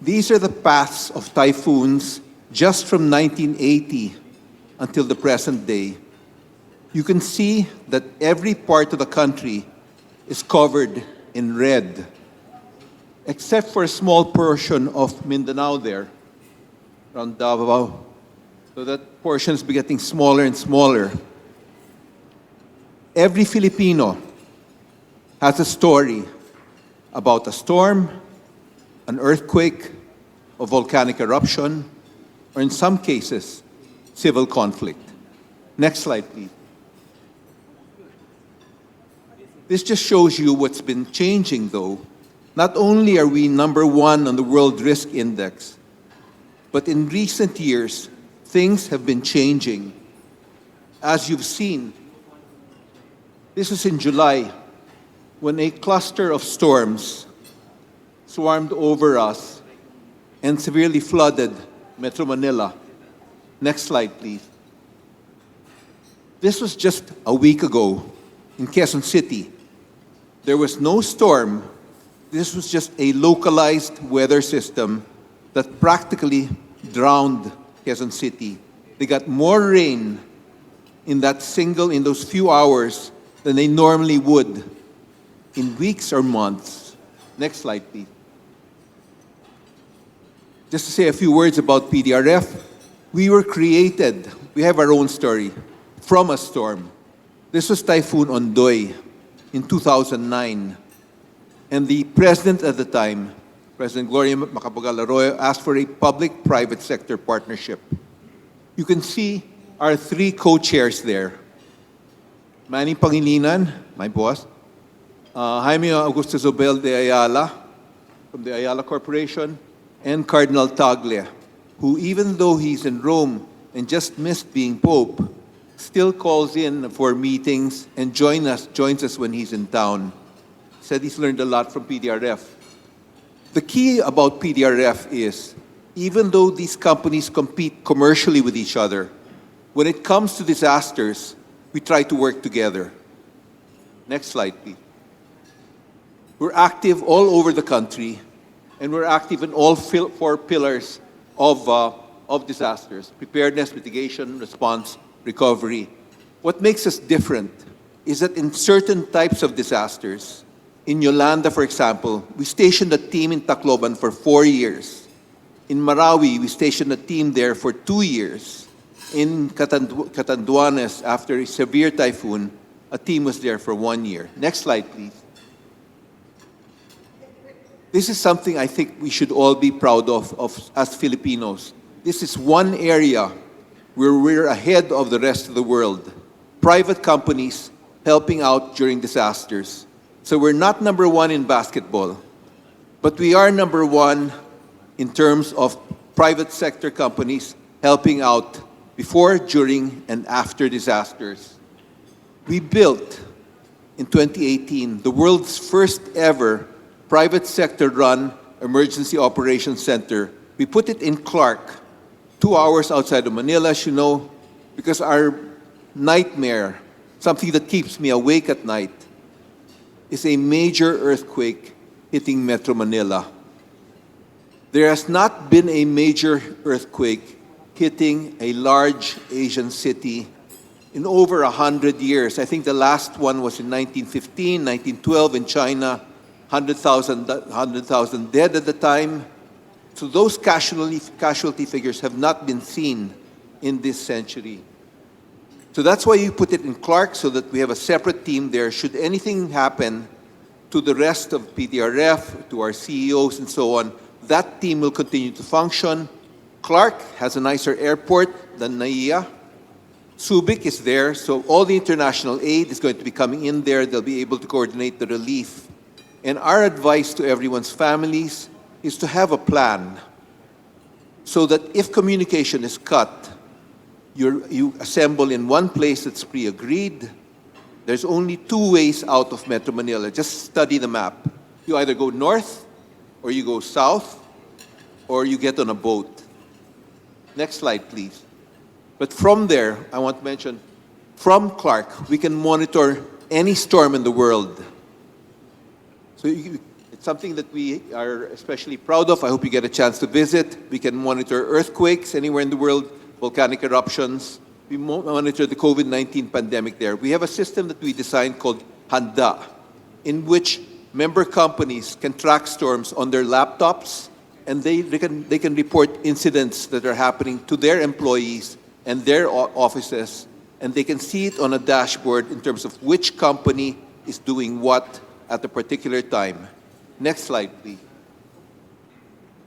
these are the paths of typhoons just from 1980 until the present day. You can see that every part of the country is covered in red, except for a small portion of Mindanao there, around Davao. So that portion is getting smaller and smaller. Every Filipino has a story about a storm, an earthquake, a volcanic eruption, or in some cases, civil conflict. Next slide, please. This just shows you what's been changing, though. Not only are we number one on the World Risk Index, but in recent years, things have been changing. As you've seen, this was in July, when a cluster of storms swarmed over us and severely flooded Metro Manila. Next slide, please. This was just a week ago in Quezon City. There was no storm. This was just a localized weather system that practically drowned Quezon City. They got more rain in those few hours than they normally would in weeks or months. Next slide, please. Just to say a few words about PDRF, we have our own story, from a storm. This was Typhoon Ondoy in 2009. And the president at the time, President Gloria Macapagal Arroyo, asked for a public-private sector partnership. You can see our three co-chairs there. Manny Pangilinan, my boss, Jaime Augusto Zobel de Ayala from the Ayala Corporation, and Cardinal Tagle, who even though he's in Rome and just missed being Pope, still calls in for meetings and joins us when he's in town. Said he's learned a lot from PDRF. The key about PDRF is, even though these companies compete commercially with each other, when it comes to disasters, we try to work together. Next slide, please. We're active all over the country, and we're active in all four pillars of disasters: preparedness, mitigation, response, recovery. What makes us different is that in certain types of disasters, in Yolanda, for example, we stationed a team in Tacloban for 4 years. In Marawi, we stationed a team there for 2 years. In Catanduanes, after a severe typhoon, a team was there for 1 year. Next slide, please. This is something I think we should all be proud of as Filipinos. This is one area where we're ahead of the rest of the world. Private companies helping out during disasters. So we're not number one in basketball, but we are number one in terms of private sector companies helping out before, during, and after disasters. We built, in 2018, the world's first ever private sector-run Emergency Operations Center. We put it in Clark, 2 hours outside of Manila, as you know, because our nightmare, something that keeps me awake at night, is a major earthquake hitting Metro Manila. There has not been a major earthquake hitting a large Asian city in over 100 years. I think the last one was in 1915, 1912 in China, 100,000 dead at the time. So those casualty figures have not been seen in this century. So that's why you put it in Clark, so that we have a separate team there. Should anything happen to the rest of PDRF, to our CEOs and so on, that team will continue to function. Clark has a nicer airport than NAIA. Subic is there, so all the international aid is going to be coming in there. They'll be able to coordinate the relief. And our advice to everyone's families is to have a plan so that if communication is cut, you assemble in one place that's pre-agreed. There's only 2 ways out of Metro Manila. Just study the map. You either go north, or you go south, or you get on a boat. Next slide, please. But from there, I want to mention, from Clark, we can monitor any storm in the world. So it's something that we are especially proud of. I hope you get a chance to visit. We can monitor earthquakes anywhere in the world, volcanic eruptions. We monitor the COVID-19 pandemic there. We have a system that we designed called Handa, in which member companies can track storms on their laptops, and they can report incidents that are happening to their employees and their offices, and they can see it on a dashboard in terms of which company is doing what at a particular time. Next slide, please.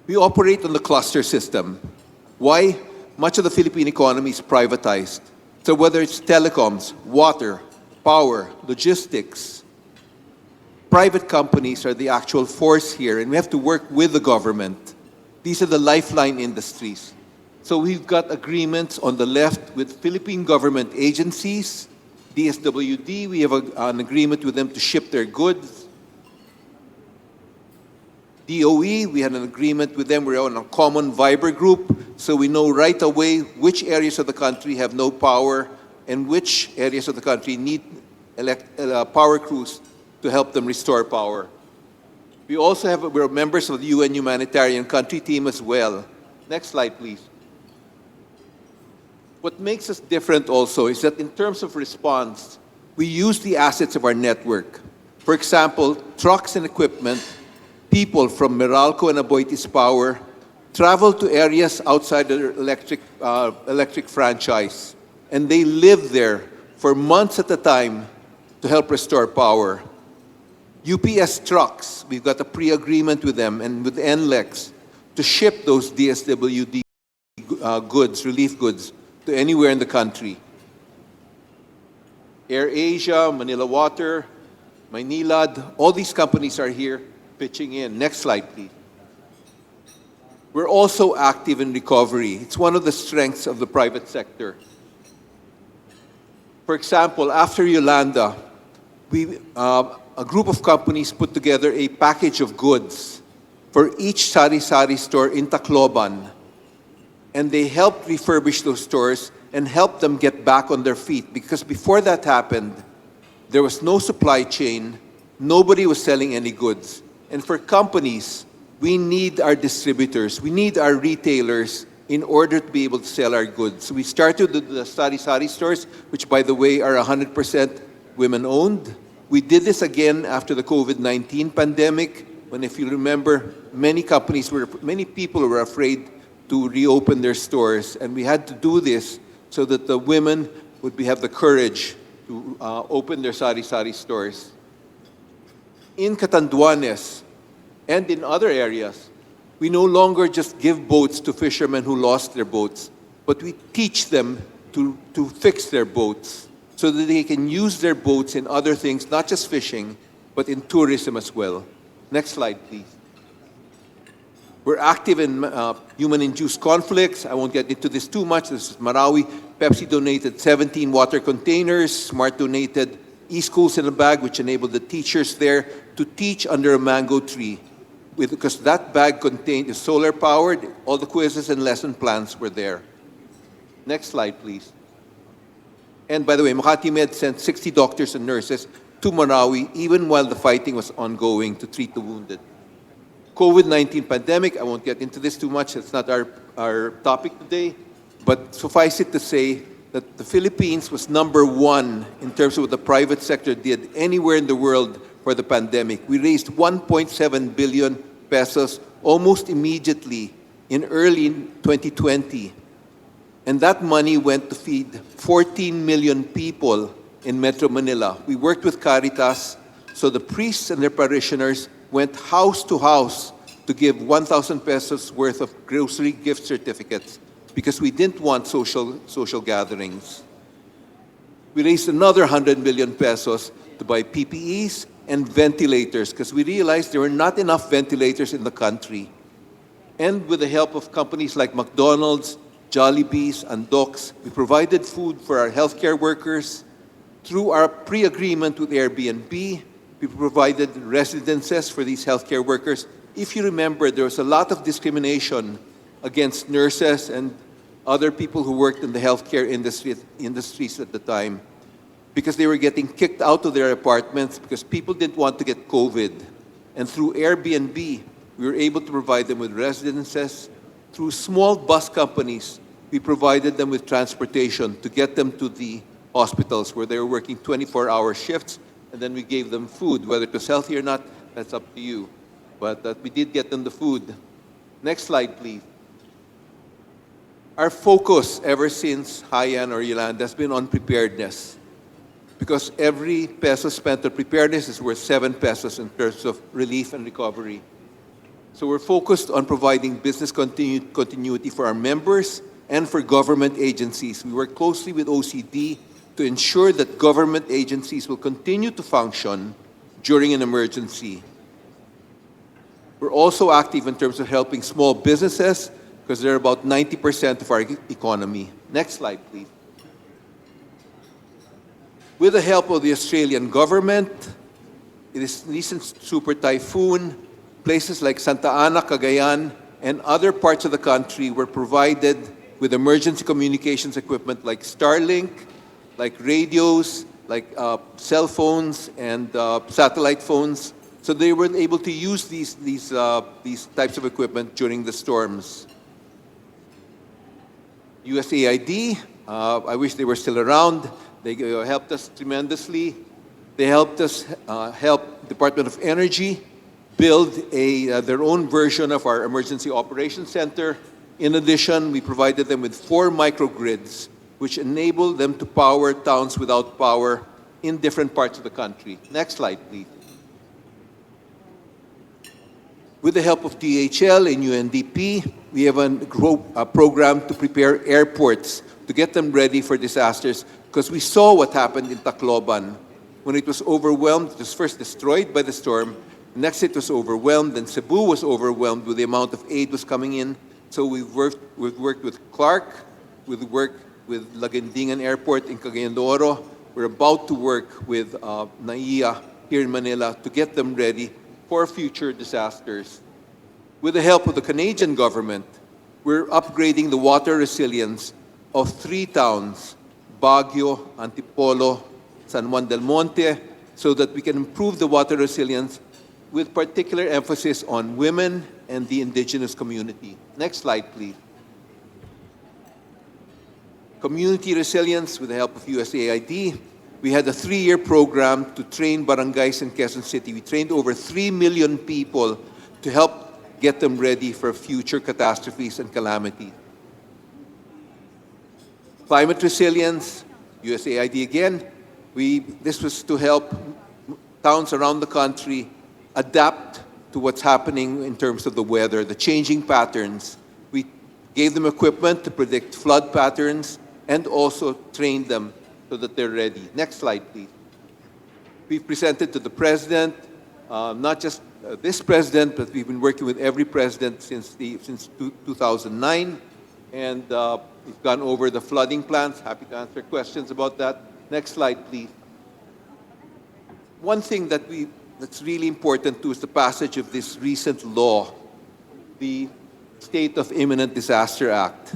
We operate on the cluster system. Why? Much of the Philippine economy is privatized. So whether it's telecoms, water, power, logistics, private companies are the actual force here, and we have to work with the government. These are the lifeline industries. So we've got agreements on the left with Philippine government agencies. DSWD, we have an agreement with them to ship their goods. DOE, we had an agreement with them. We're on a common Viber group, so we know right away which areas of the country have no power and which areas of the country need power crews to help them restore power. We also have, we're members of the UN Humanitarian Country Team as well. Next slide, please. What makes us different also is that in terms of response, we use the assets of our network. For example, trucks and equipment, people from Meralco and Aboitiz Power travel to areas outside the electric franchise, and they live there for months at a time to help restore power. UPS trucks, we've got a pre-agreement with them and with NLEX to ship those DSWD goods, relief goods, to anywhere in the country. AirAsia, Manila Water, Maynilad, all these companies are here pitching in. Next slide, please. We're also active in recovery. It's one of the strengths of the private sector. For example, after Yolanda, a group of companies put together a package of goods for each sari-sari store in Tacloban. And they helped refurbish those stores and help them get back on their feet. Because before that happened, there was no supply chain, nobody was selling any goods. And for companies, we need our distributors, we need our retailers in order to be able to sell our goods. So we started with the sari-sari stores, which by the way are 100% women-owned. We did this again after the COVID-19 pandemic, when if you remember, many people were afraid to reopen their stores, and we had to do this so that the women would have the courage to open their sari-sari stores. In Catanduanes and in other areas, we no longer just give boats to fishermen who lost their boats, but we teach them to fix their boats so that they can use their boats in other things, not just fishing, but in tourism as well. Next slide, please. We're active in human-induced conflicts. I won't get into this too much. This is Marawi. Pepsi donated 17 water containers. Smart donated e-schools in a bag, which enabled the teachers there to teach under a mango tree. because that bag contained is solar powered. All the quizzes and lesson plans were there. Next slide, please. And by the way, Makati Med sent 60 doctors and nurses to Marawi even while the fighting was ongoing to treat the wounded. COVID-19 pandemic, I won't get into this too much, it's not our topic today, but suffice it to say that the Philippines was #1 in terms of what the private sector did anywhere in the world for the pandemic. We raised 1.7 billion pesos almost immediately in early 2020. And that money went to feed 14 million people in Metro Manila. We worked with Caritas, so the priests and their parishioners went house to house to give 1,000 pesos worth of grocery gift certificates because we didn't want social gatherings. We raised another 100 million pesos to buy PPEs and ventilators because we realized there were not enough ventilators in the country. And with the help of companies like McDonald's, Jollibees, and Docs, we provided food for our healthcare workers. Through our pre-agreement with Airbnb, we provided residences for these healthcare workers. If you remember, there was a lot of discrimination against nurses and other people who worked in the healthcare industries at the time because they were getting kicked out of their apartments because people didn't want to get COVID. And through Airbnb, we were able to provide them with residences. Through small bus companies, we provided them with transportation to get them to the hospitals where they were working 24-hour shifts, and then we gave them food. Whether it was healthy or not, that's up to you. But we did get them the food. Next slide, please. Our focus ever since Haiyan or Yolanda has been on preparedness, because every peso spent on preparedness is worth 7 pesos in terms of relief and recovery. So we're focused on providing business continuity for our members and for government agencies. We work closely with OCD to ensure that government agencies will continue to function during an emergency. We're also active in terms of helping small businesses because they're about 90% of our economy. Next slide, please. With the help of the Australian government, this recent super typhoon, places like Santa Ana, Cagayan, and other parts of the country were provided with emergency communications equipment like Starlink, like radios, like cell phones and satellite phones. So they were able to use these types of equipment during the storms. USAID, I wish they were still around. They helped us tremendously. They helped us help Department of Energy build their own version of our Emergency Operations Center. In addition, we provided them with 4 microgrids, which enable them to power towns without power in different parts of the country. Next slide, please. With the help of DHL and UNDP, we have a program to prepare airports to get them ready for disasters, because we saw what happened in Tacloban. When it was overwhelmed, it was first destroyed by the storm. Next, it was overwhelmed, and Cebu was overwhelmed with the amount of aid was coming in. So we've worked with Clark, we've worked with Laguindingan Airport in Cagayan de Oro. We're about to work with NAIA here in Manila to get them ready for future disasters. With the help of the Canadian government, we're upgrading the water resilience of 3 towns, Baguio, Antipolo, San Juan del Monte, so that we can improve the water resilience with particular emphasis on women and the indigenous community. Next slide, please. Community resilience with the help of USAID. We had a 3-year program to train barangays in Quezon City. We trained over 3 million people to help get them ready for future catastrophes and calamities. Climate resilience, USAID again. This was to help towns around the country adapt to what's happening in terms of the weather, the changing patterns. We gave them equipment to predict flood patterns and also trained them so that they're ready. Next slide, please. We've presented to the president, not just this president, but we've been working with every president since 2009, and we've gone over the flooding plans. Happy to answer questions about that. Next slide, please. One thing that that's really important too is the passage of this recent law, the State of Imminent Disaster Act,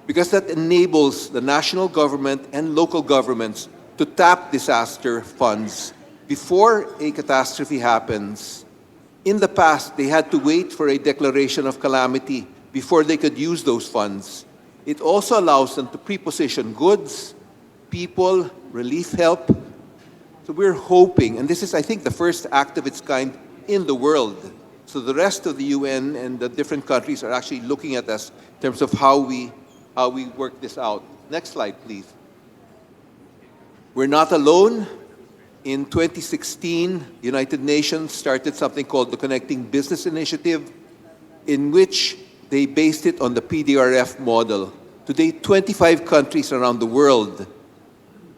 because that enables the national government and local governments to tap disaster funds before a catastrophe happens. In the past, they had to wait for a declaration of calamity before they could use those funds. It also allows them to preposition goods, people, relief help. So we're hoping, and this is, I think, the first act of its kind in the world. So the rest of the UN and the different countries are actually looking at us in terms of how we work this out. Next slide, please. We're not alone. In 2016, United Nations started something called the Connecting Business Initiative, in which they based it on the PDRF model. Today, 25 countries around the world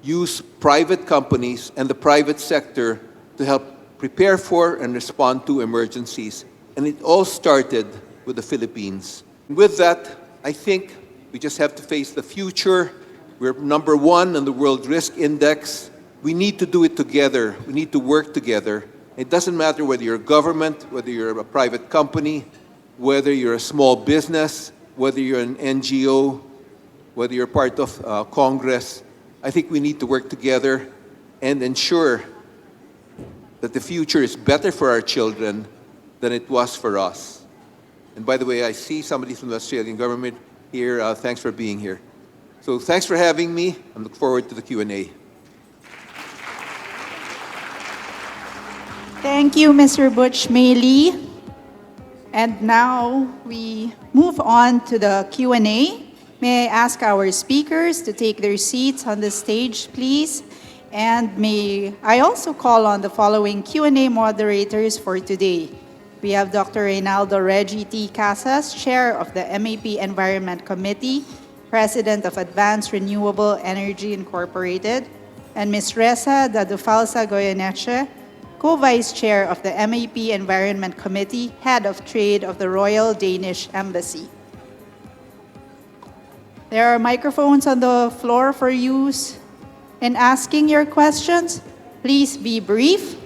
use private companies and the private sector to help prepare for and respond to emergencies. And it all started with the Philippines. With that, I think we just have to face the future. We're number one on the World Risk Index. We need to do it together. We need to work together. It doesn't matter whether you're a government, whether you're a private company, whether you're a small business, whether you're an NGO, whether you're part of Congress. I think we need to work together and ensure that the future is better for our children than it was for us. And by the way, I see somebody from the Australian government here. Thanks for being here. So thanks for having me. I look forward to the Q&A. Thank you, Mr. Butch Mayley. And now we move on to the Q&A. May I ask our speakers to take their seats on the stage, please? And may I also call on the following Q&A moderators for today. We have Dr. Reynaldo Reggie T. Casas, Chair of the MAP Environment Committee, President of Advanced Renewable Energy Incorporated, and Ms. Reza Dadufalsa Goyeneche, Co-Vice Chair of the MAP Environment Committee, Head of Trade of the Royal Danish Embassy. There are microphones on the floor for use. In asking your questions, please be brief,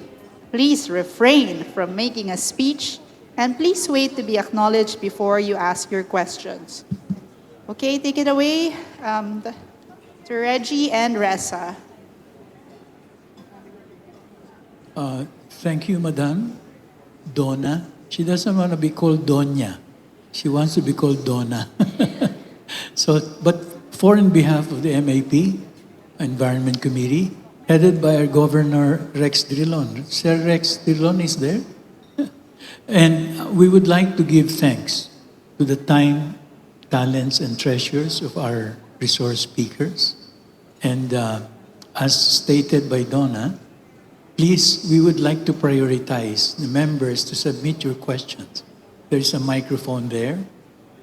please refrain from making a speech, and please wait to be acknowledged before you ask your questions. Okay, take it away, to Reggie and Reza. Thank you, Madam. Donna. She doesn't want to be called Donya. She wants to be called Donna. But for in behalf of the MAP, Environment Committee, headed by our Governor Rex Drilon. Sir Rex Drilon is there. And we would like to give thanks to the time, talents, and treasures of our resource speakers. And as stated by Donna, please, we would like to prioritize the members to submit your questions. There's a microphone there.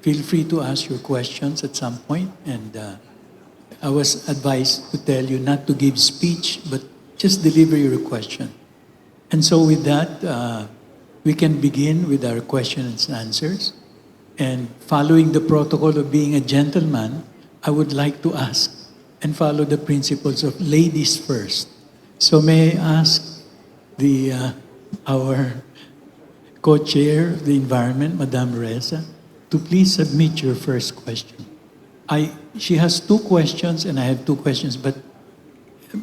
Feel free to ask your questions at some point. And I was advised to tell you not to give speech, but just deliver your question. And so with that, we can begin with our questions and answers. And following the protocol of being a gentleman, I would like to ask and follow the principles of ladies first. So may I ask our co-chair of the environment, Madam Reza, to please submit your first question. She has two questions and I have two questions, but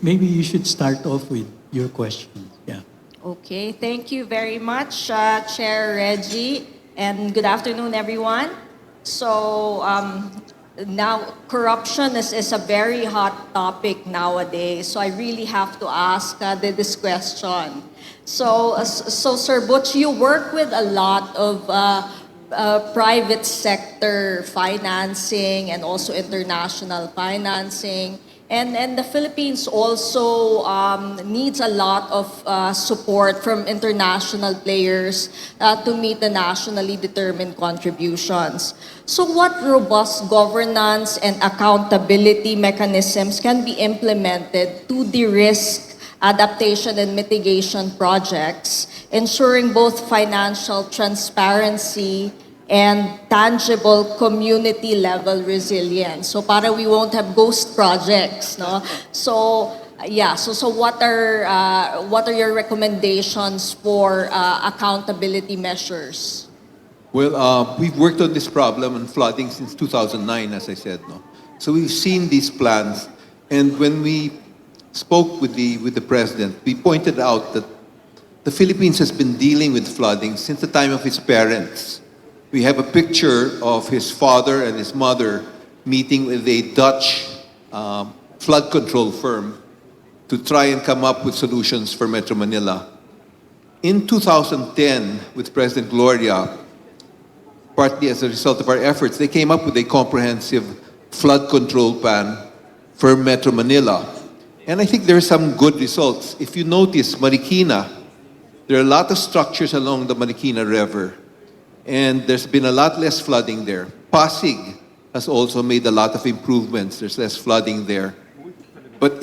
maybe you should start off with your question. Yeah. Okay, thank you very much, Chair Reggie, and good afternoon, everyone. So now corruption is a very hot topic nowadays, so I really have to ask this question. So Sir Butch, you work with a lot of private sector financing and also international financing. And the Philippines also needs a lot of support from international players to meet the nationally determined contributions. So what robust governance and accountability mechanisms can be implemented to de-risk adaptation and mitigation projects, ensuring both financial transparency and tangible community level resilience. So para we won't have ghost projects, no? So yeah, so what are your recommendations for accountability measures? Well, we've worked on this problem on flooding since 2009, as I said. No? So we've seen these plans. And when we spoke with the president, we pointed out that the Philippines has been dealing with flooding since the time of his parents. We have a picture of his father and his mother meeting with a Dutch flood control firm to try and come up with solutions for Metro Manila. In 2010, with President Gloria, partly as a result of our efforts, they came up with a comprehensive flood control plan for Metro Manila. And I think there are some good results. If you notice, Marikina, there are a lot of structures along the Marikina River, and there's been a lot less flooding there. Pasig has also made a lot of improvements. There's less flooding there. But,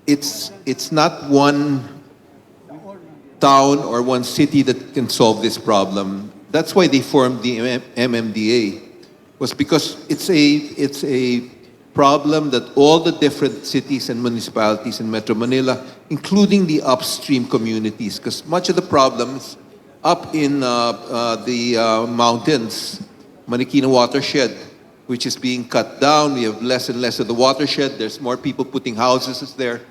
it's not one town or one city that can solve this problem. That's why they formed the MMDA, was because it's a problem that all the different cities and municipalities in Metro Manila, including the upstream communities, because much of the problems up in the mountains, Marikina watershed, which is being cut down. We have less and less of the watershed. There's more people putting houses there.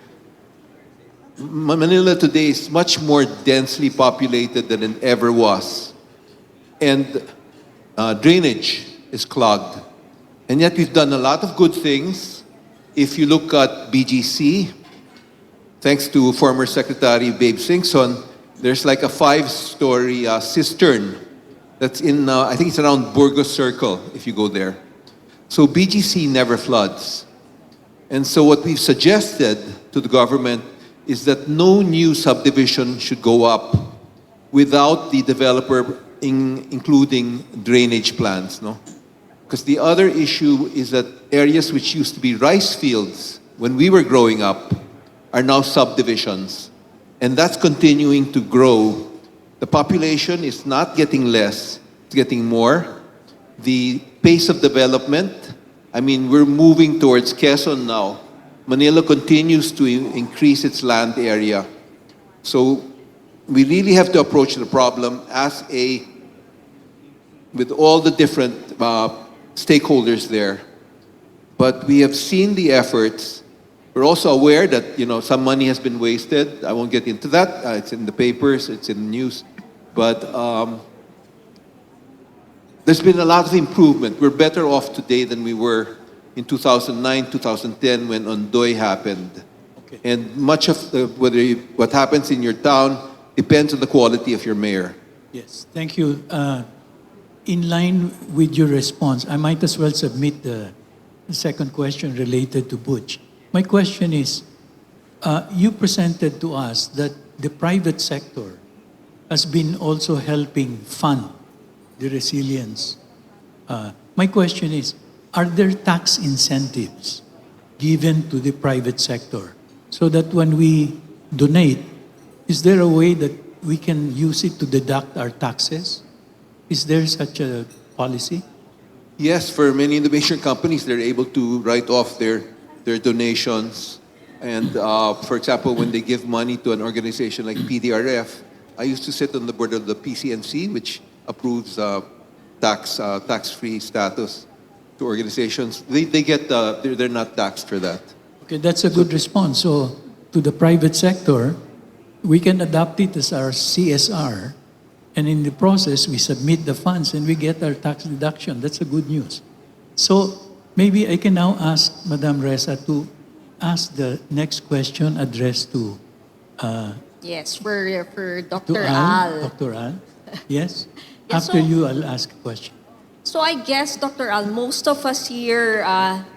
Manila today is much more densely populated than it ever was. And drainage is clogged. And yet we've done a lot of good things. If you look at BGC, thanks to former Secretary Babe Singson, there's like a 5-story cistern that's in, I think it's around Burgos Circle, if you go there. So BGC never floods. And so what we've suggested to the government is that no new subdivision should go up without the developer including drainage plans, no? Because the other issue is that areas which used to be rice fields when we were growing up are now subdivisions. And that's continuing to grow. The population is not getting less, it's getting more. The pace of development, we're moving towards Quezon now. Manila continues to increase its land area. So we really have to approach the problem with all the different stakeholders there. But we have seen the efforts. We're also aware that some money has been wasted. I won't get into that. It's in the papers, it's in the news. But there's been a lot of improvement. We're better off today than we were in 2009, 2010 when Ondoy happened. Okay. And much of what happens in your town depends on the quality of your mayor. Yes, thank you. In line with your response, I might as well submit the second question related to Butch. My question is, you presented to us that the private sector has been also helping fund the resilience. My question is, are there tax incentives given to the private sector so that when we donate, is there a way that we can use it to deduct our taxes? Is there such a policy? Yes, for many innovation companies, they're able to write off their donations. And for example, when they give money to an organization like PDRF, I used to sit on the board of the PCNC, which approves tax-free status to organizations. They get they're not taxed for that. Okay, that's a good response. So to the private sector, we can adopt it as our CSR. And in the process, we submit the funds and we get our tax deduction. That's a good news. So maybe I can now ask Madam Reza to ask the next question addressed to Yes, for to Dr. Al. Dr. Al. Yes? Yeah, After so- you, I'll ask a question. So I guess, Dr. Al, most of us here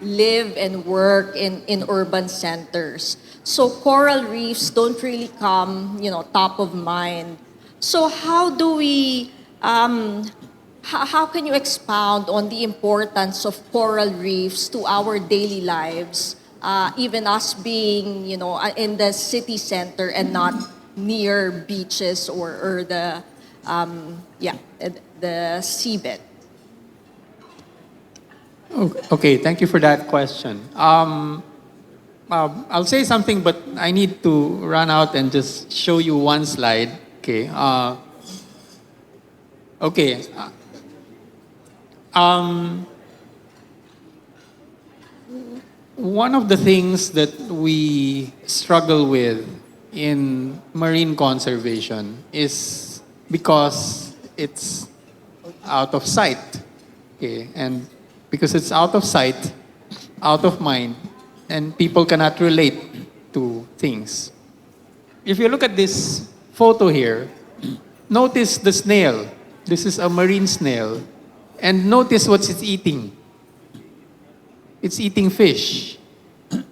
live and work in urban centers. So coral reefs don't really come, top of mind. So how do we, how can you expound on the importance of coral reefs to our daily lives, even us being, in the city center and not near beaches or the seabed? Okay, thank you for that question. I'll say something, but I need to run out and just show you one slide. Okay. Okay. One of the things that we struggle with in marine conservation is because it's out of sight. Okay. And because it's out of sight, out of mind, and people cannot relate to things. If you look at this photo here, notice the snail. This is a marine snail. And notice what it's eating. It's eating fish.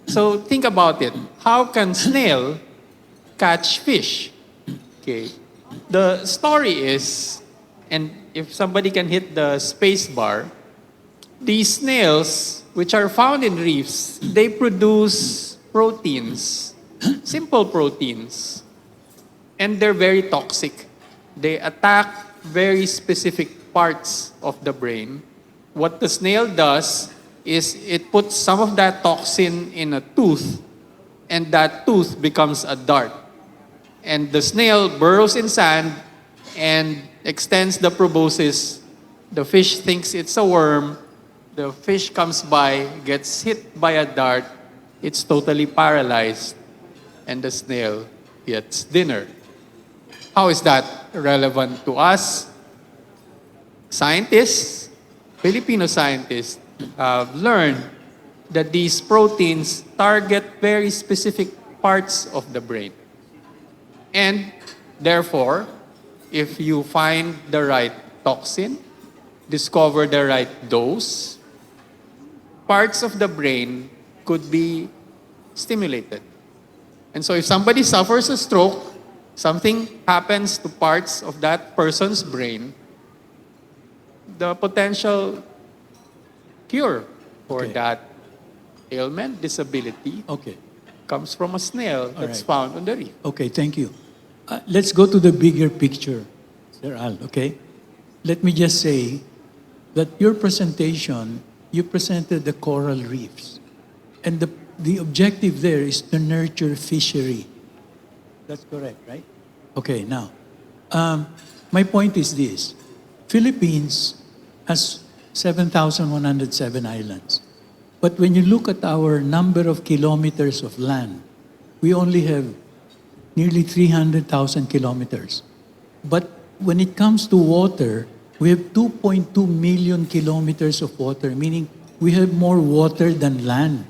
So think about it. How can snail catch fish? Okay. The story is, and if somebody can hit the space bar, these snails, which are found in reefs, they produce proteins, simple proteins, and they're very toxic. They attack very specific parts of the brain. What the snail does is it puts some of that toxin in a tooth, and that tooth becomes a dart. And the snail burrows in sand and extends the proboscis. The fish thinks it's a worm. The fish comes by, gets hit by a dart. It's totally paralyzed, and the snail gets dinner. How is that relevant to us? Scientists, Filipino scientists, have learned that these proteins target very specific parts of the brain. And therefore, if you find the right toxin, discover the right dose, parts of the brain could be stimulated. And so if somebody suffers a stroke, something happens to parts of that person's brain, the potential cure for Okay. that ailment, disability, Okay. comes from a snail that's right. found on the reef. Okay, thank you. Let's go to the bigger picture, Sir Al, okay? Let me just say that your presentation, you presented the coral reefs. And the objective there is to nurture fishery. That's correct, right? Okay, now, my point is this. Philippines has 7,107 islands. But when you look at our number of kilometers of land, we only have nearly 300,000 kilometers. But when it comes to water, we have 2.2 million kilometers of water, meaning we have more water than land.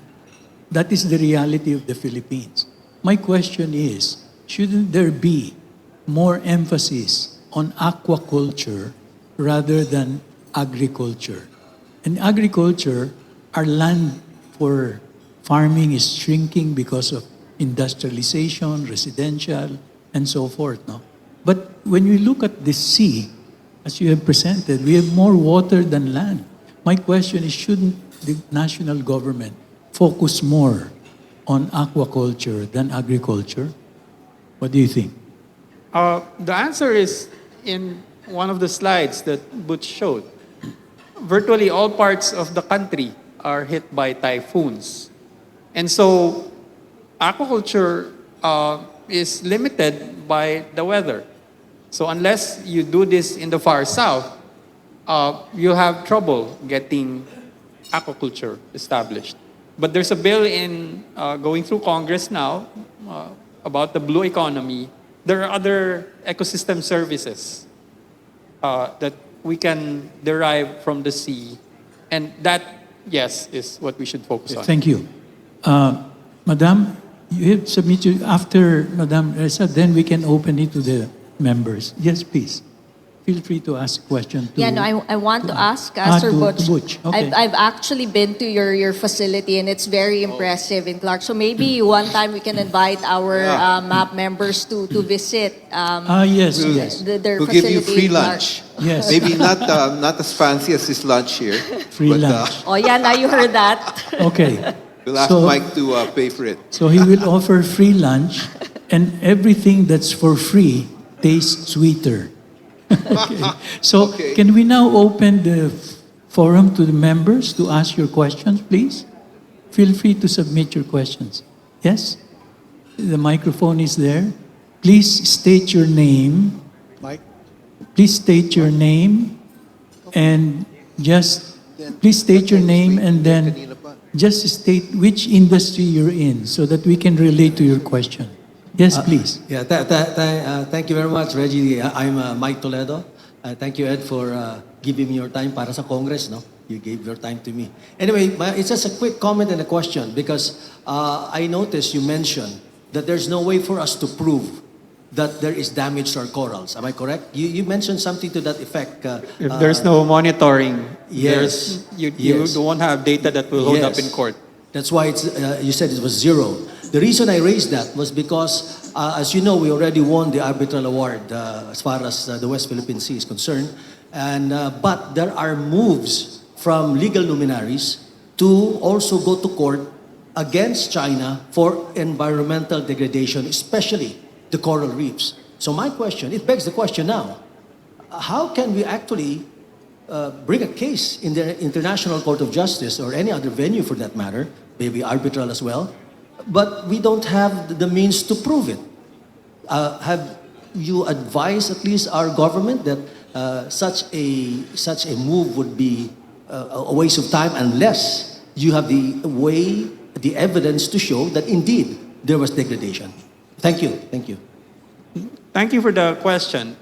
That is the reality of the Philippines. My question is, shouldn't there be more emphasis on aquaculture rather than agriculture? In agriculture, our land for farming is shrinking because of industrialization, residential, and so forth. No? But when we look at the sea, as you have presented, we have more water than land. My question is, shouldn't the national government focus more on aquaculture than agriculture? What do you think? The answer is in one of the slides that Butch showed. Virtually all parts of the country are hit by typhoons. And so aquaculture is limited by the weather. So unless you do this in the far south, you have trouble getting aquaculture established. But there's a bill in going through Congress now about the blue economy. There are other ecosystem services that we can derive from the sea. And that, yes, is what we should focus on. Thank you. Madam, you have submitted, after Madam Reza, then we can open it to the members. Yes, please. Feel free to ask question to... Yeah, no, I want to ask Sir to Butch. Butch. Okay. I've actually been to your facility and it's very impressive in Clark. So maybe one time we can invite our MAP members to visit Yes, yes. their We'll give facility you free in Clark. lunch. Yes. Maybe not as fancy as this lunch here. Free but, lunch. Oh yeah, now you heard that. Okay. We'll ask So- Mike to pay for it. So he will offer free lunch, and everything that's for free tastes sweeter. Okay. So Okay. can we now open the forum to the members to ask your questions, please? Feel free to submit your questions. Yes? The microphone is there. Please state your name. Mike? Please state your name and just, please state your name and then just state which industry you're in so that we can relate to your question. Yes, please. Yeah, thank you very much, Reggie. I'm Mike Toledo. Thank you, Ed, for giving me your time para sa Congress, no? You gave your time to me. Anyway, it's just a quick comment and a question because I noticed you mentioned that there's no way for us to prove that there is damage to our corals. Am I correct? You mentioned something to that effect. If there's no monitoring, Yes. you Yes. don't have data that will hold up in court. That's why you said it was zero. The reason I raised that was because, as you know, we already won the arbitral award as far as the West Philippine Sea is concerned. But there are moves from legal luminaries to also go to court against China for environmental degradation, especially the coral reefs. So my question, it begs the question now, how can we actually bring a case in the International Court of Justice or any other venue for that matter, maybe arbitral as well, but we don't have the means to prove it? Have you advised at least our government that such a move would be a waste of time unless you have the evidence to show that indeed there was degradation? Thank you. Thank you. Thank you for the question.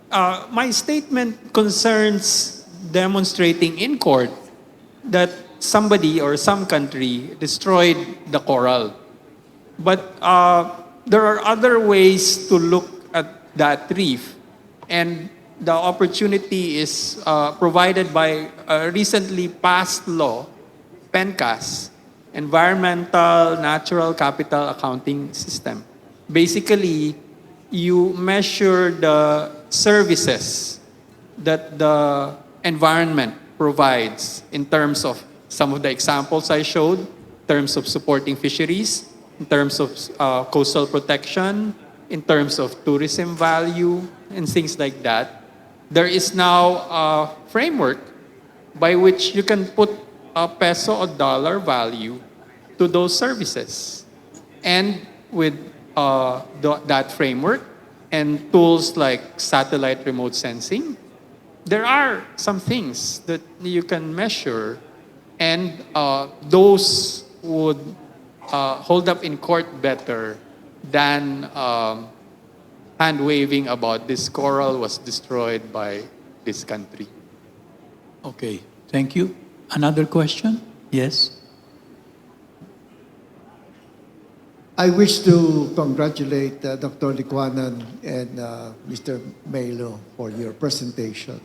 My statement concerns demonstrating in court that somebody or some country destroyed the coral. But there are other ways to look at that reef, and the opportunity is provided by a recently passed law, PENCAS, Environmental Natural Capital Accounting System. Basically, you measure the services that the environment provides in terms of some of the examples I showed, in terms of supporting fisheries, in terms of coastal protection, in terms of tourism value, and things like that. There is now a framework by which you can put a peso or dollar value to those services. And with that framework and tools like satellite remote sensing, there are some things that you can measure, and those would hold up in court better than hand-waving about this coral was destroyed by this country. Okay, thank you. Another question? Yes? I wish to congratulate Dr. Liquanan and Mr. Melo for your presentation.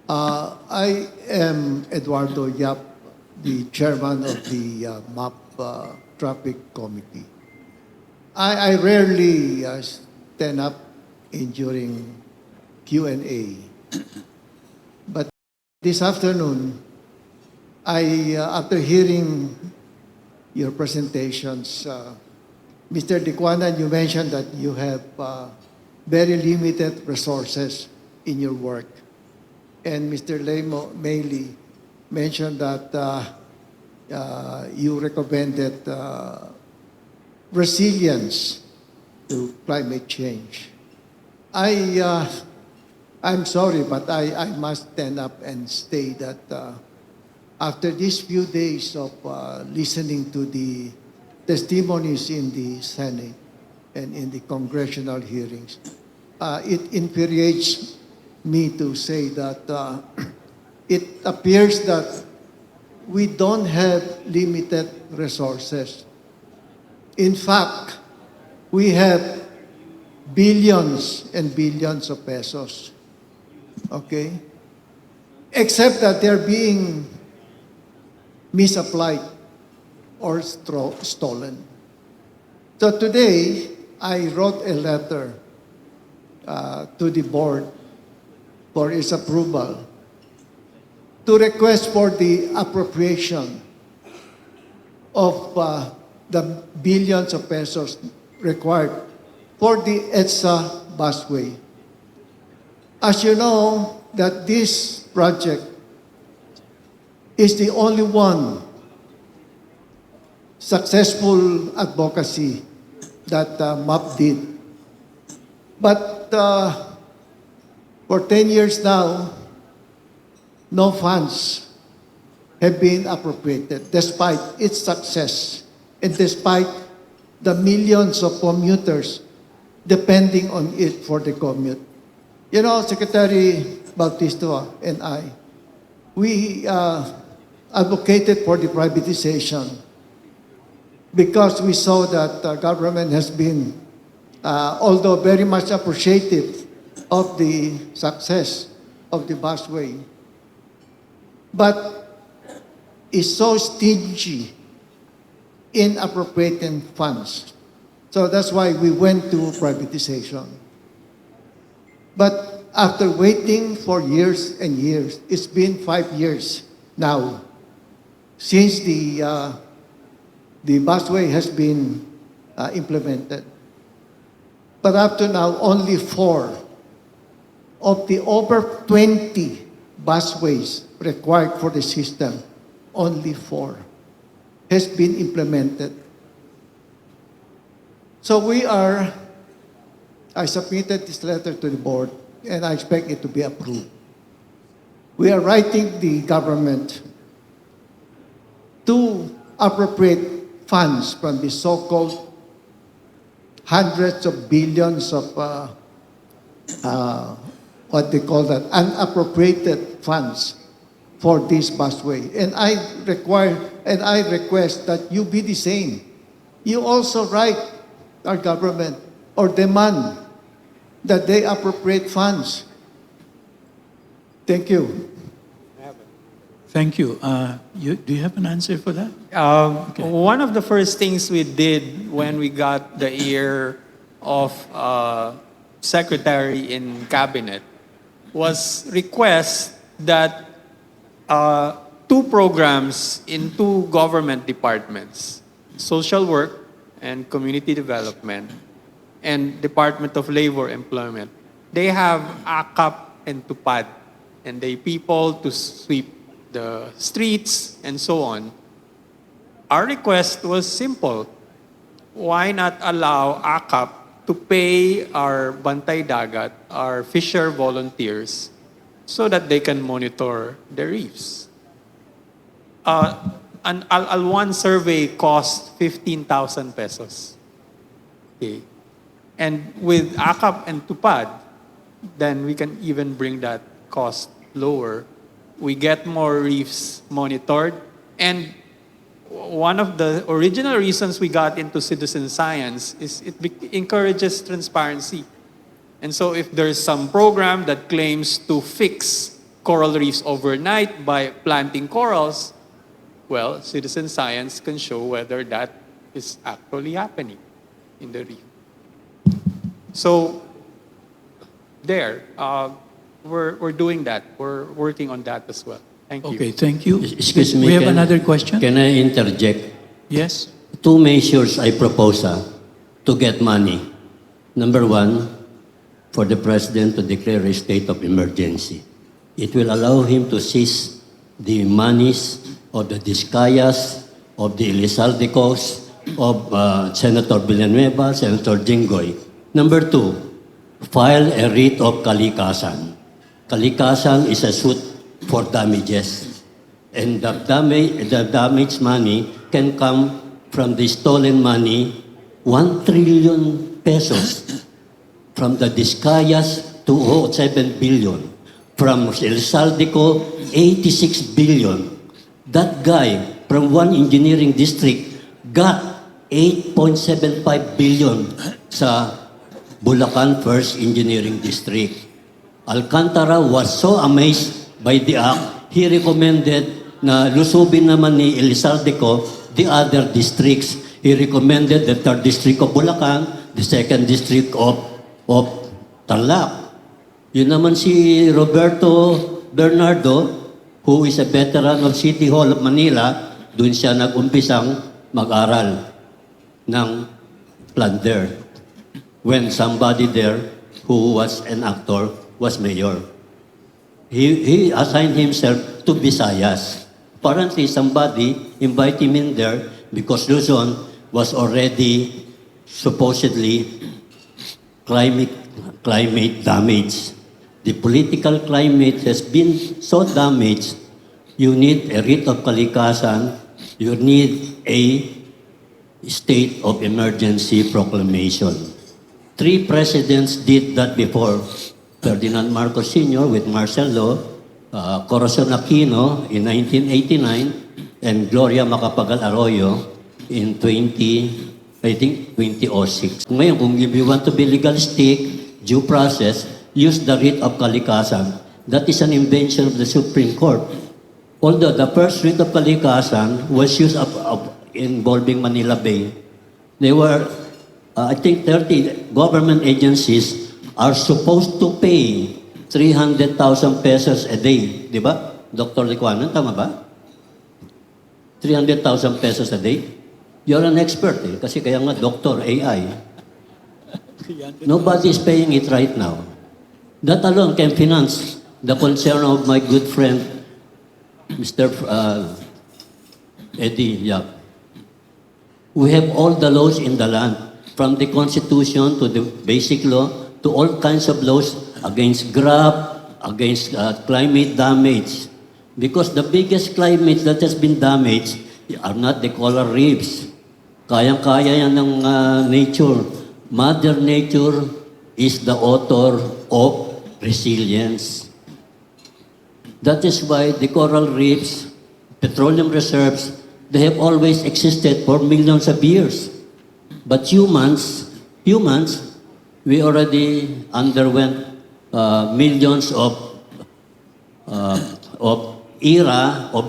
I am Eduardo Yap, the chairman of the MAP Traffic Committee. I rarely stand up during Q&A, but this afternoon, after hearing your presentations, Mr. Liquanan, you mentioned that you have very limited resources in your work. And Mr. Mailey mentioned that you recommended resilience to climate change. I'm sorry, but I must stand up and state that after these few days of listening to the testimonies in the Senate and in the congressional hearings, it infuriates me to say that it appears that we don't have limited resources. In fact, we have billions and billions of pesos, okay? Except that they're being misapplied or stolen. So today, I wrote a letter to the board for its approval to request for the appropriation of the billions of pesos required for the EDSA busway. As you know, that this project is the only one successful advocacy that MAP did. But for 10 years now, no funds have been appropriated despite its success and despite the millions of commuters depending on it for the commute. You know, Secretary Bautista and I, we advocated for the privatization because we saw that the government has been, although very much appreciative of the success of the busway, but is so stingy in appropriating funds. So that's why we went to privatization. But after waiting for years and years, it's been 5 years now since the busway has been implemented. But up to now, only 4 of the over 20 busways required for the system, only 4 has been implemented. So I submitted this letter to the board and I expect it to be approved. We are writing the government to appropriate funds from the so-called hundreds of billions of what they call that, unappropriated funds for this busway. And I request that you be the same. You also write our government or demand that they appropriate funds. Thank you. Thank you. Do you have an answer for that? One of the first things we did when we got the ear of secretary in cabinet was request that 2 programs in 2 government departments, social work and community development, and Department of Labor Employment, they have AKAP and TUPAD, and they people to sweep the streets and so on. Our request was simple. Why not allow AKAP to pay our Bantay Dagat, our fisher volunteers, so that they can monitor the reefs? One survey cost 15,000 pesos. Okay. And with AKAP and TUPAD, then we can even bring that cost lower. We get more reefs monitored. And one of the original reasons we got into citizen science is it encourages transparency. And so if there's some program that claims to fix coral reefs overnight by planting corals, well, citizen science can show whether that is actually happening in the reef. So there, we're doing that. We're working on that as well. Thank you. Okay, thank you. Excuse me. We have another question? Can I interject? Yes. 2 measures I propose to get money. Number 1, for the President to declare a state of emergency. It will allow him to seize the monies of the Discayas, of the Elizaldecos, of Senator Villanueva, Senator Jinggoy. Number 2, file a writ of kalikasan. Kalikasan is a suit for damages. And the damage money can come from the stolen money, 1 trillion pesos. From the Discayas, 207 billion. From Elizaldeco, 86 billion. That guy from one engineering district got 8.75 billion sa Bulacan First Engineering District. Alcantara was so amazed by the act, he recommended na lusubin naman ni Elizaldeco the other districts. He recommended the 3rd District of Bulacan, the 2nd District of Tarlac. Yun naman si Roberto Bernardo, who is a veteran of City Hall of Manila, dun siya nag-umpisang mag-aral ng plunder. When somebody there who was an actor was mayor. He assigned himself to Visayas. Apparently, somebody invited him in there because Luzon was already supposedly climate damage. The political climate has been so damaged, you need a writ of kalikasan, you need a state of emergency proclamation. 3 presidents did that before. Ferdinand Marcos Sr. with martial law, Corazon Aquino in 1989, and Gloria Macapagal Arroyo in 2006. Ngayon, kung if you want to be legalistic, due process, use the writ of kalikasan. That is an invention of the Supreme Court. Although the first writ of kalikasan was used involving Manila Bay, they were, I think 30 government agencies are supposed to pay 300,000 pesos a day. Di ba? Dr. Liquanan, tama ba? 300,000 pesos a day? You're an expert eh, kasi kaya nga Dr. AI. Nobody is paying it right now. That alone can finance the concern of my good friend, Mr. Eddie Yap. We have all the laws in the land, from the Constitution to the basic law, to all kinds of laws against graft, against climate damage. Because the biggest climate that has been damaged are not the coral reefs. Kayang-kaya yan ng nature. Mother Nature is the author of resilience. That is why the coral reefs, petroleum reserves, they have always existed for millions of years. But humans, we already underwent millions of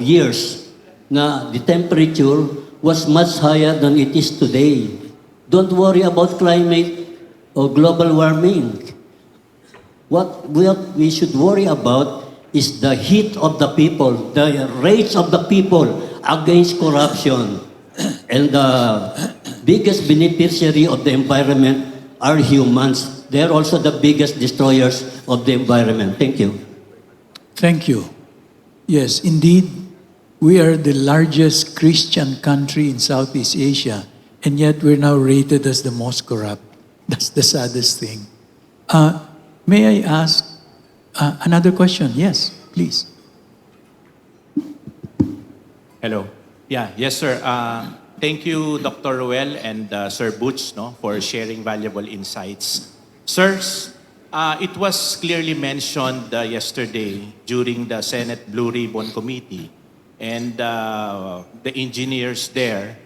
years na the temperature was much higher than it is today. Don't worry about climate or global warming. What we should worry about is the heat of the people, the rage of the people against corruption. And the biggest beneficiary of the environment are humans. They're also the biggest destroyers of the environment. Thank you. Thank you. Yes, indeed, we are the largest Christian country in Southeast Asia, and yet we're now rated as the most corrupt. That's the saddest thing. May I ask another question? Yes, please. Hello. Yes, sir. Thank you, Dr. Ruel and Sir Butch, for sharing valuable insights. Sirs, it was clearly mentioned yesterday during the Senate Blue Ribbon Committee, and the engineers there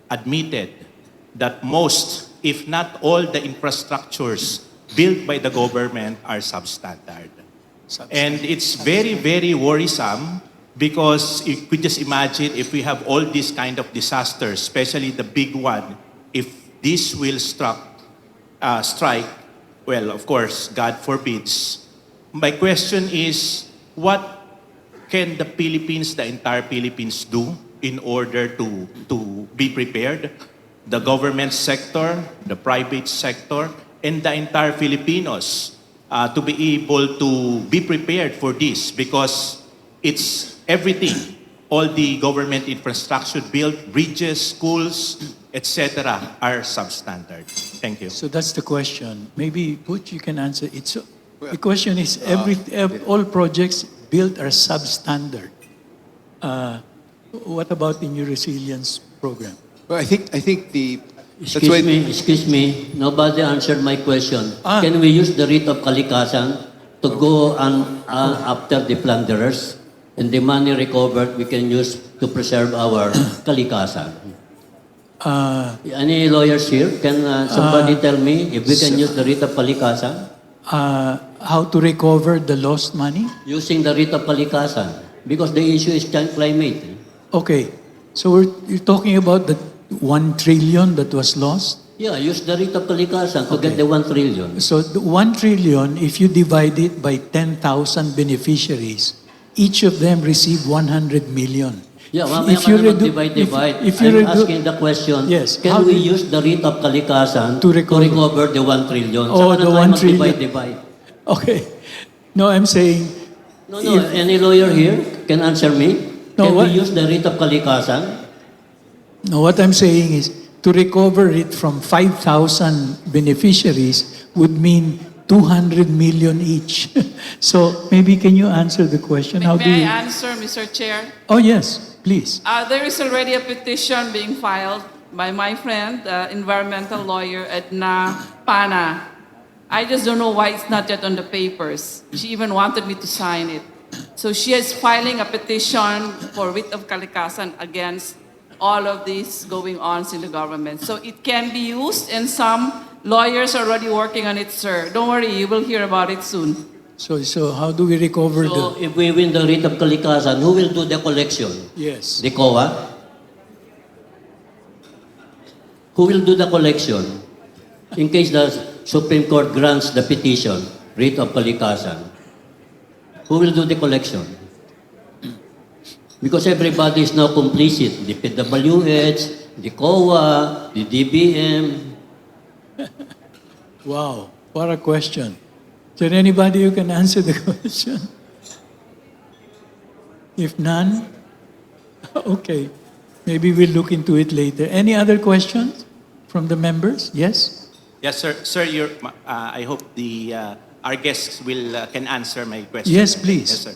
admitted that most, if not all, the infrastructures built by the government are substandard. And it's very, very worrisome because you could just imagine if we have all these kind of disasters, especially the big one, if this will strike, well, of course, God forbids. My question is, what can the Philippines, the entire Philippines do in order to be prepared? The government sector, the private sector, and the entire Filipinos to be able to be prepared for this, because it's everything. All the government infrastructure built, bridges, schools, etc. are substandard. Thank you. So that's the question. Maybe, Butch, you can answer it. So the question is, all projects built are substandard. What about in your resilience program? Well, I think the Excuse me, nobody answered my question. Can we use the writ of kalikasan to go after the plunderers? And the money recovered we can use to preserve our kalikasan. Any lawyers here? Can somebody tell me if we can use the writ of kalikasan? How to recover the lost money? Using the writ of kalikasan. Because the issue is climate. Okay. So you're talking about the 1 trillion that was lost? Yeah, use the writ of kalikasan to get the 1 trillion. So the 1 trillion, if you divide it by 10,000 beneficiaries, each of them receive 100 million. Yeah, if you divide, I'm asking the question, yes, can we use the writ of kalikasan to recover the 1 trillion? Oh, the 1 trillion. Divide. Okay. No, I'm saying... No, any lawyer here can answer me? No, Can what? we use the writ of kalikasan? No, what I'm saying is to recover it from 5,000 beneficiaries would mean 200 million each. So maybe can you answer the question? How do May you? I answer, Mr. Chair? Oh yes, please. There is already a petition being filed by my friend, environmental lawyer Edna Pana. I just don't know why it's not yet on the papers. She even wanted me to sign it. So she is filing a petition for writ of kalikasan against all of these going on in the government. So it can be used, and some lawyers are already working on it, sir. Don't worry, you will hear about it soon. So how do we recover So the? if we win the writ of kalikasan, who will do the collection? Yes. The COA? Who will do the collection in case the Supreme Court grants the petition, writ of kalikasan? Who will do the collection? Because everybody is now complicit. The PWH, the COA, the DBM. Wow, what a question. Is there anybody who can answer the question? If none, okay. Maybe we'll look into it later. Any other questions from the members? Yes? Yes, sir. Sir, I hope our guests can answer my question. Yes, please. Yes, sir.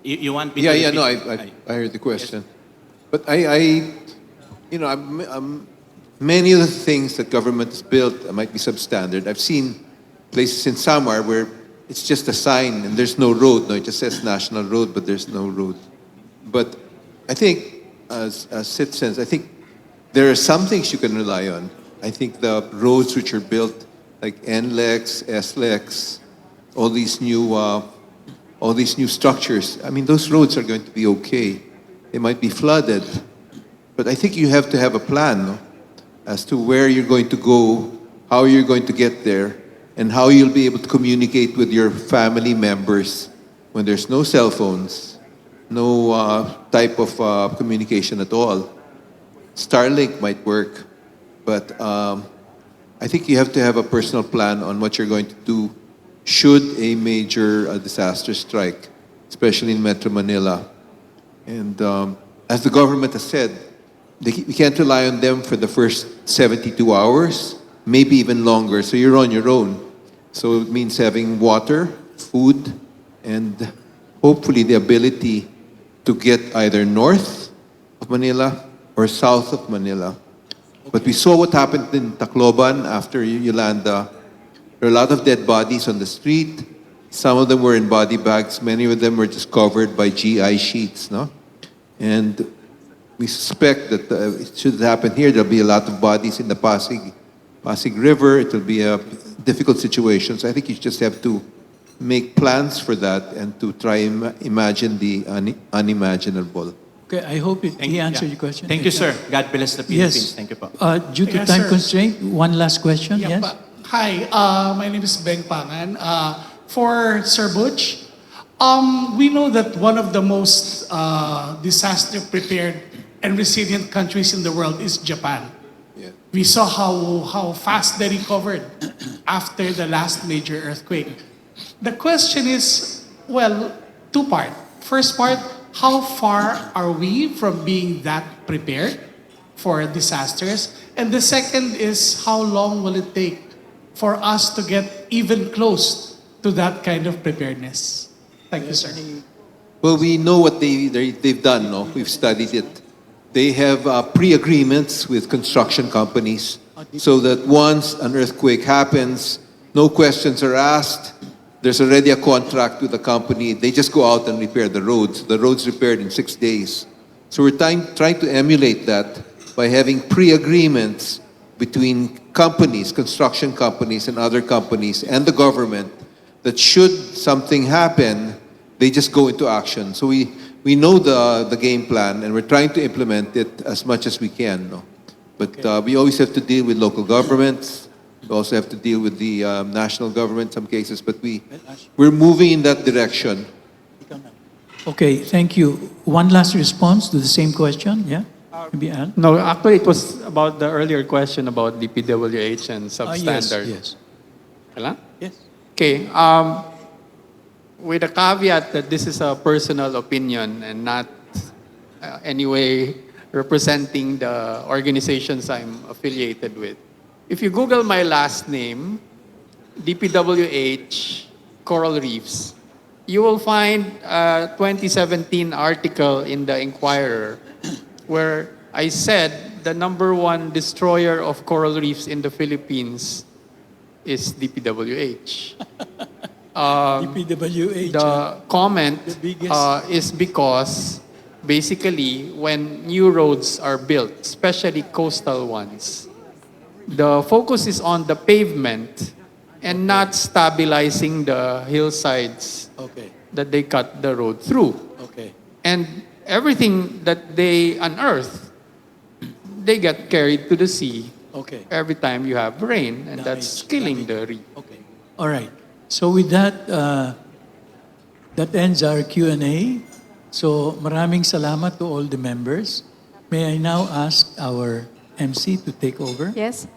You want me Yeah, to yeah, no, repeat? I heard the question. But many of the things that government has built might be substandard. I've seen places in Samar where it's just a sign and there's no road. No, it just says National Road, but there's no road. But I think, as citizens, I think there are some things you can rely on. I think the roads which are built, like NLEX, SLEX, all these new structures. I mean, those roads are going to be okay. They might be flooded, but I think you have to have a plan, no? As to where you're going to go, how you're going to get there, and how you'll be able to communicate with your family members when there's no cell phones, no type of communication at all. Starlink might work, but I think you have to have a personal plan on what you're going to do should a major disaster strike, especially in Metro Manila. And as the government has said, we can't rely on them for the first 72 hours, maybe even longer. So you're on your own. So it means having water, food, and hopefully the ability to get either north of Manila or south of Manila. But we saw what happened in Tacloban after Yolanda. There are a lot of dead bodies on the street. Some of them were in body bags. Many of them were just covered by GI sheets, no? And we suspect that it should happen here. There'll be a lot of bodies in the Pasig River. It will be a difficult situation. So I think you just have to make plans for that and to try imagine the unimaginable. Okay, I hope he answered your question. Thank you, sir. God bless the Philippines. Yes. Thank you po. Due to Yes, time sir. constraint, one last question. Yeah, Yes? hi, my name is Beng Pangan. For Sir Butch, we know that one of the most disaster prepared and resilient countries in the world is Japan. Yeah. We saw how fast they recovered after the last major earthquake. The question is, well, two-part. First part, how far are we from being that prepared for disasters? And the second is, how long will it take for us to get even close to that kind of preparedness? Thank you, sir. Well, we know what they've done, no? We've studied it. They have pre-agreements with construction companies so that once an earthquake happens, no questions are asked. There's already a contract with the company. They just go out and repair the roads. The roads repaired in 6 days. So we're trying to emulate that by having pre-agreements between companies, construction companies and other companies and the government that should something happen, they just go into action. So we know the game plan and we're trying to implement it as much as we can. No? But we always have to deal with local governments. We also have to deal with the national government in some cases, but we're moving in that direction. Okay, thank you. One last response to the same question. Yeah? Maybe Al? No, actually, it was about the earlier question about the PWH and Yes, substandard. yes. Kailan? Yes. Okay. With a caveat that this is a personal opinion and not anyway representing the organizations I'm affiliated with. If you Google my last name, DPWH Coral Reefs, you will find a 2017 article in the Inquirer where I said the number one destroyer of coral reefs in the Philippines is DPWH. DPWH. The comment The biggest. is because basically when new roads are built, especially coastal ones, the focus is on the pavement and not stabilizing the hillsides Okay. that they cut the road through. Okay. And everything that they unearth, they get carried to the sea Okay. every time you have rain, and that's Nice. killing the reef. Okay. All right. So with that, that ends our Q&A. So maraming salamat to all the members. May I now ask our MC to take over? Yes.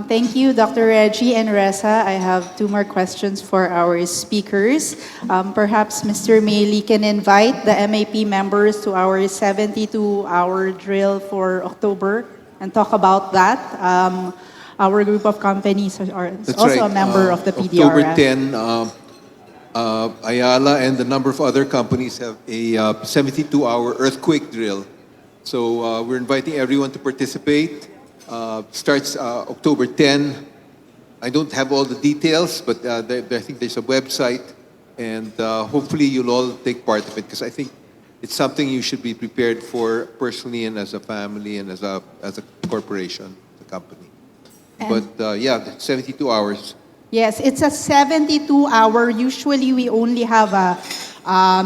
Thank you, Dr. Reggie and Reza. I have two more questions for our speakers. Perhaps Mr. Meili can invite the MAP members to our 72-hour drill for October and talk about that. Our group of companies are That's also right. a member of the October PDRF. 10, Ayala and a number of other companies have a 72-hour earthquake drill. So we're inviting everyone to participate. Starts October 10. I don't have all the details, but I think there's a website, and hopefully you'll all take part of it, because I think it's something you should be prepared for personally and as a family and as a corporation, the company. But yeah, 72 hours. Yes, it's a 72-hour. Usually we only have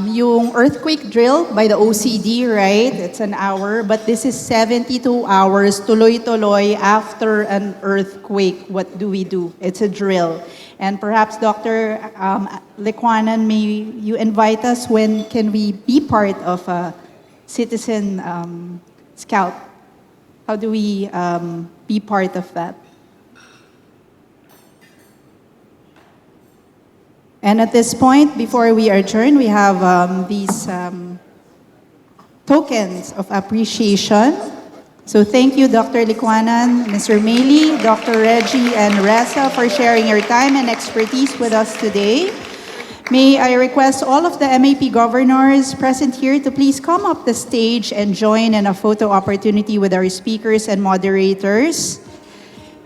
yung earthquake drill by the OCD, right? It's an hour, but this is 72 hours, tuloy-tuloy after an earthquake. What do we do? It's a drill. And perhaps Dr. Lequanan, may you invite us when can we be part of a citizen scout? How do we be part of that? And at this point, before we adjourn, we have these tokens of appreciation. So thank you, Dr. Liquanan, Mr. Meili, Dr. Reggie, and Reza for sharing your time and expertise with us today. May I request all of the MAP governors present here to please come up the stage and join in a photo opportunity with our speakers and moderators.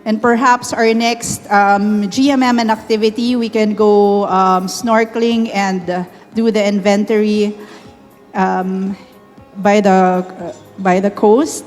And perhaps our next GMM and activity, we can go snorkeling and do the inventory by the coast.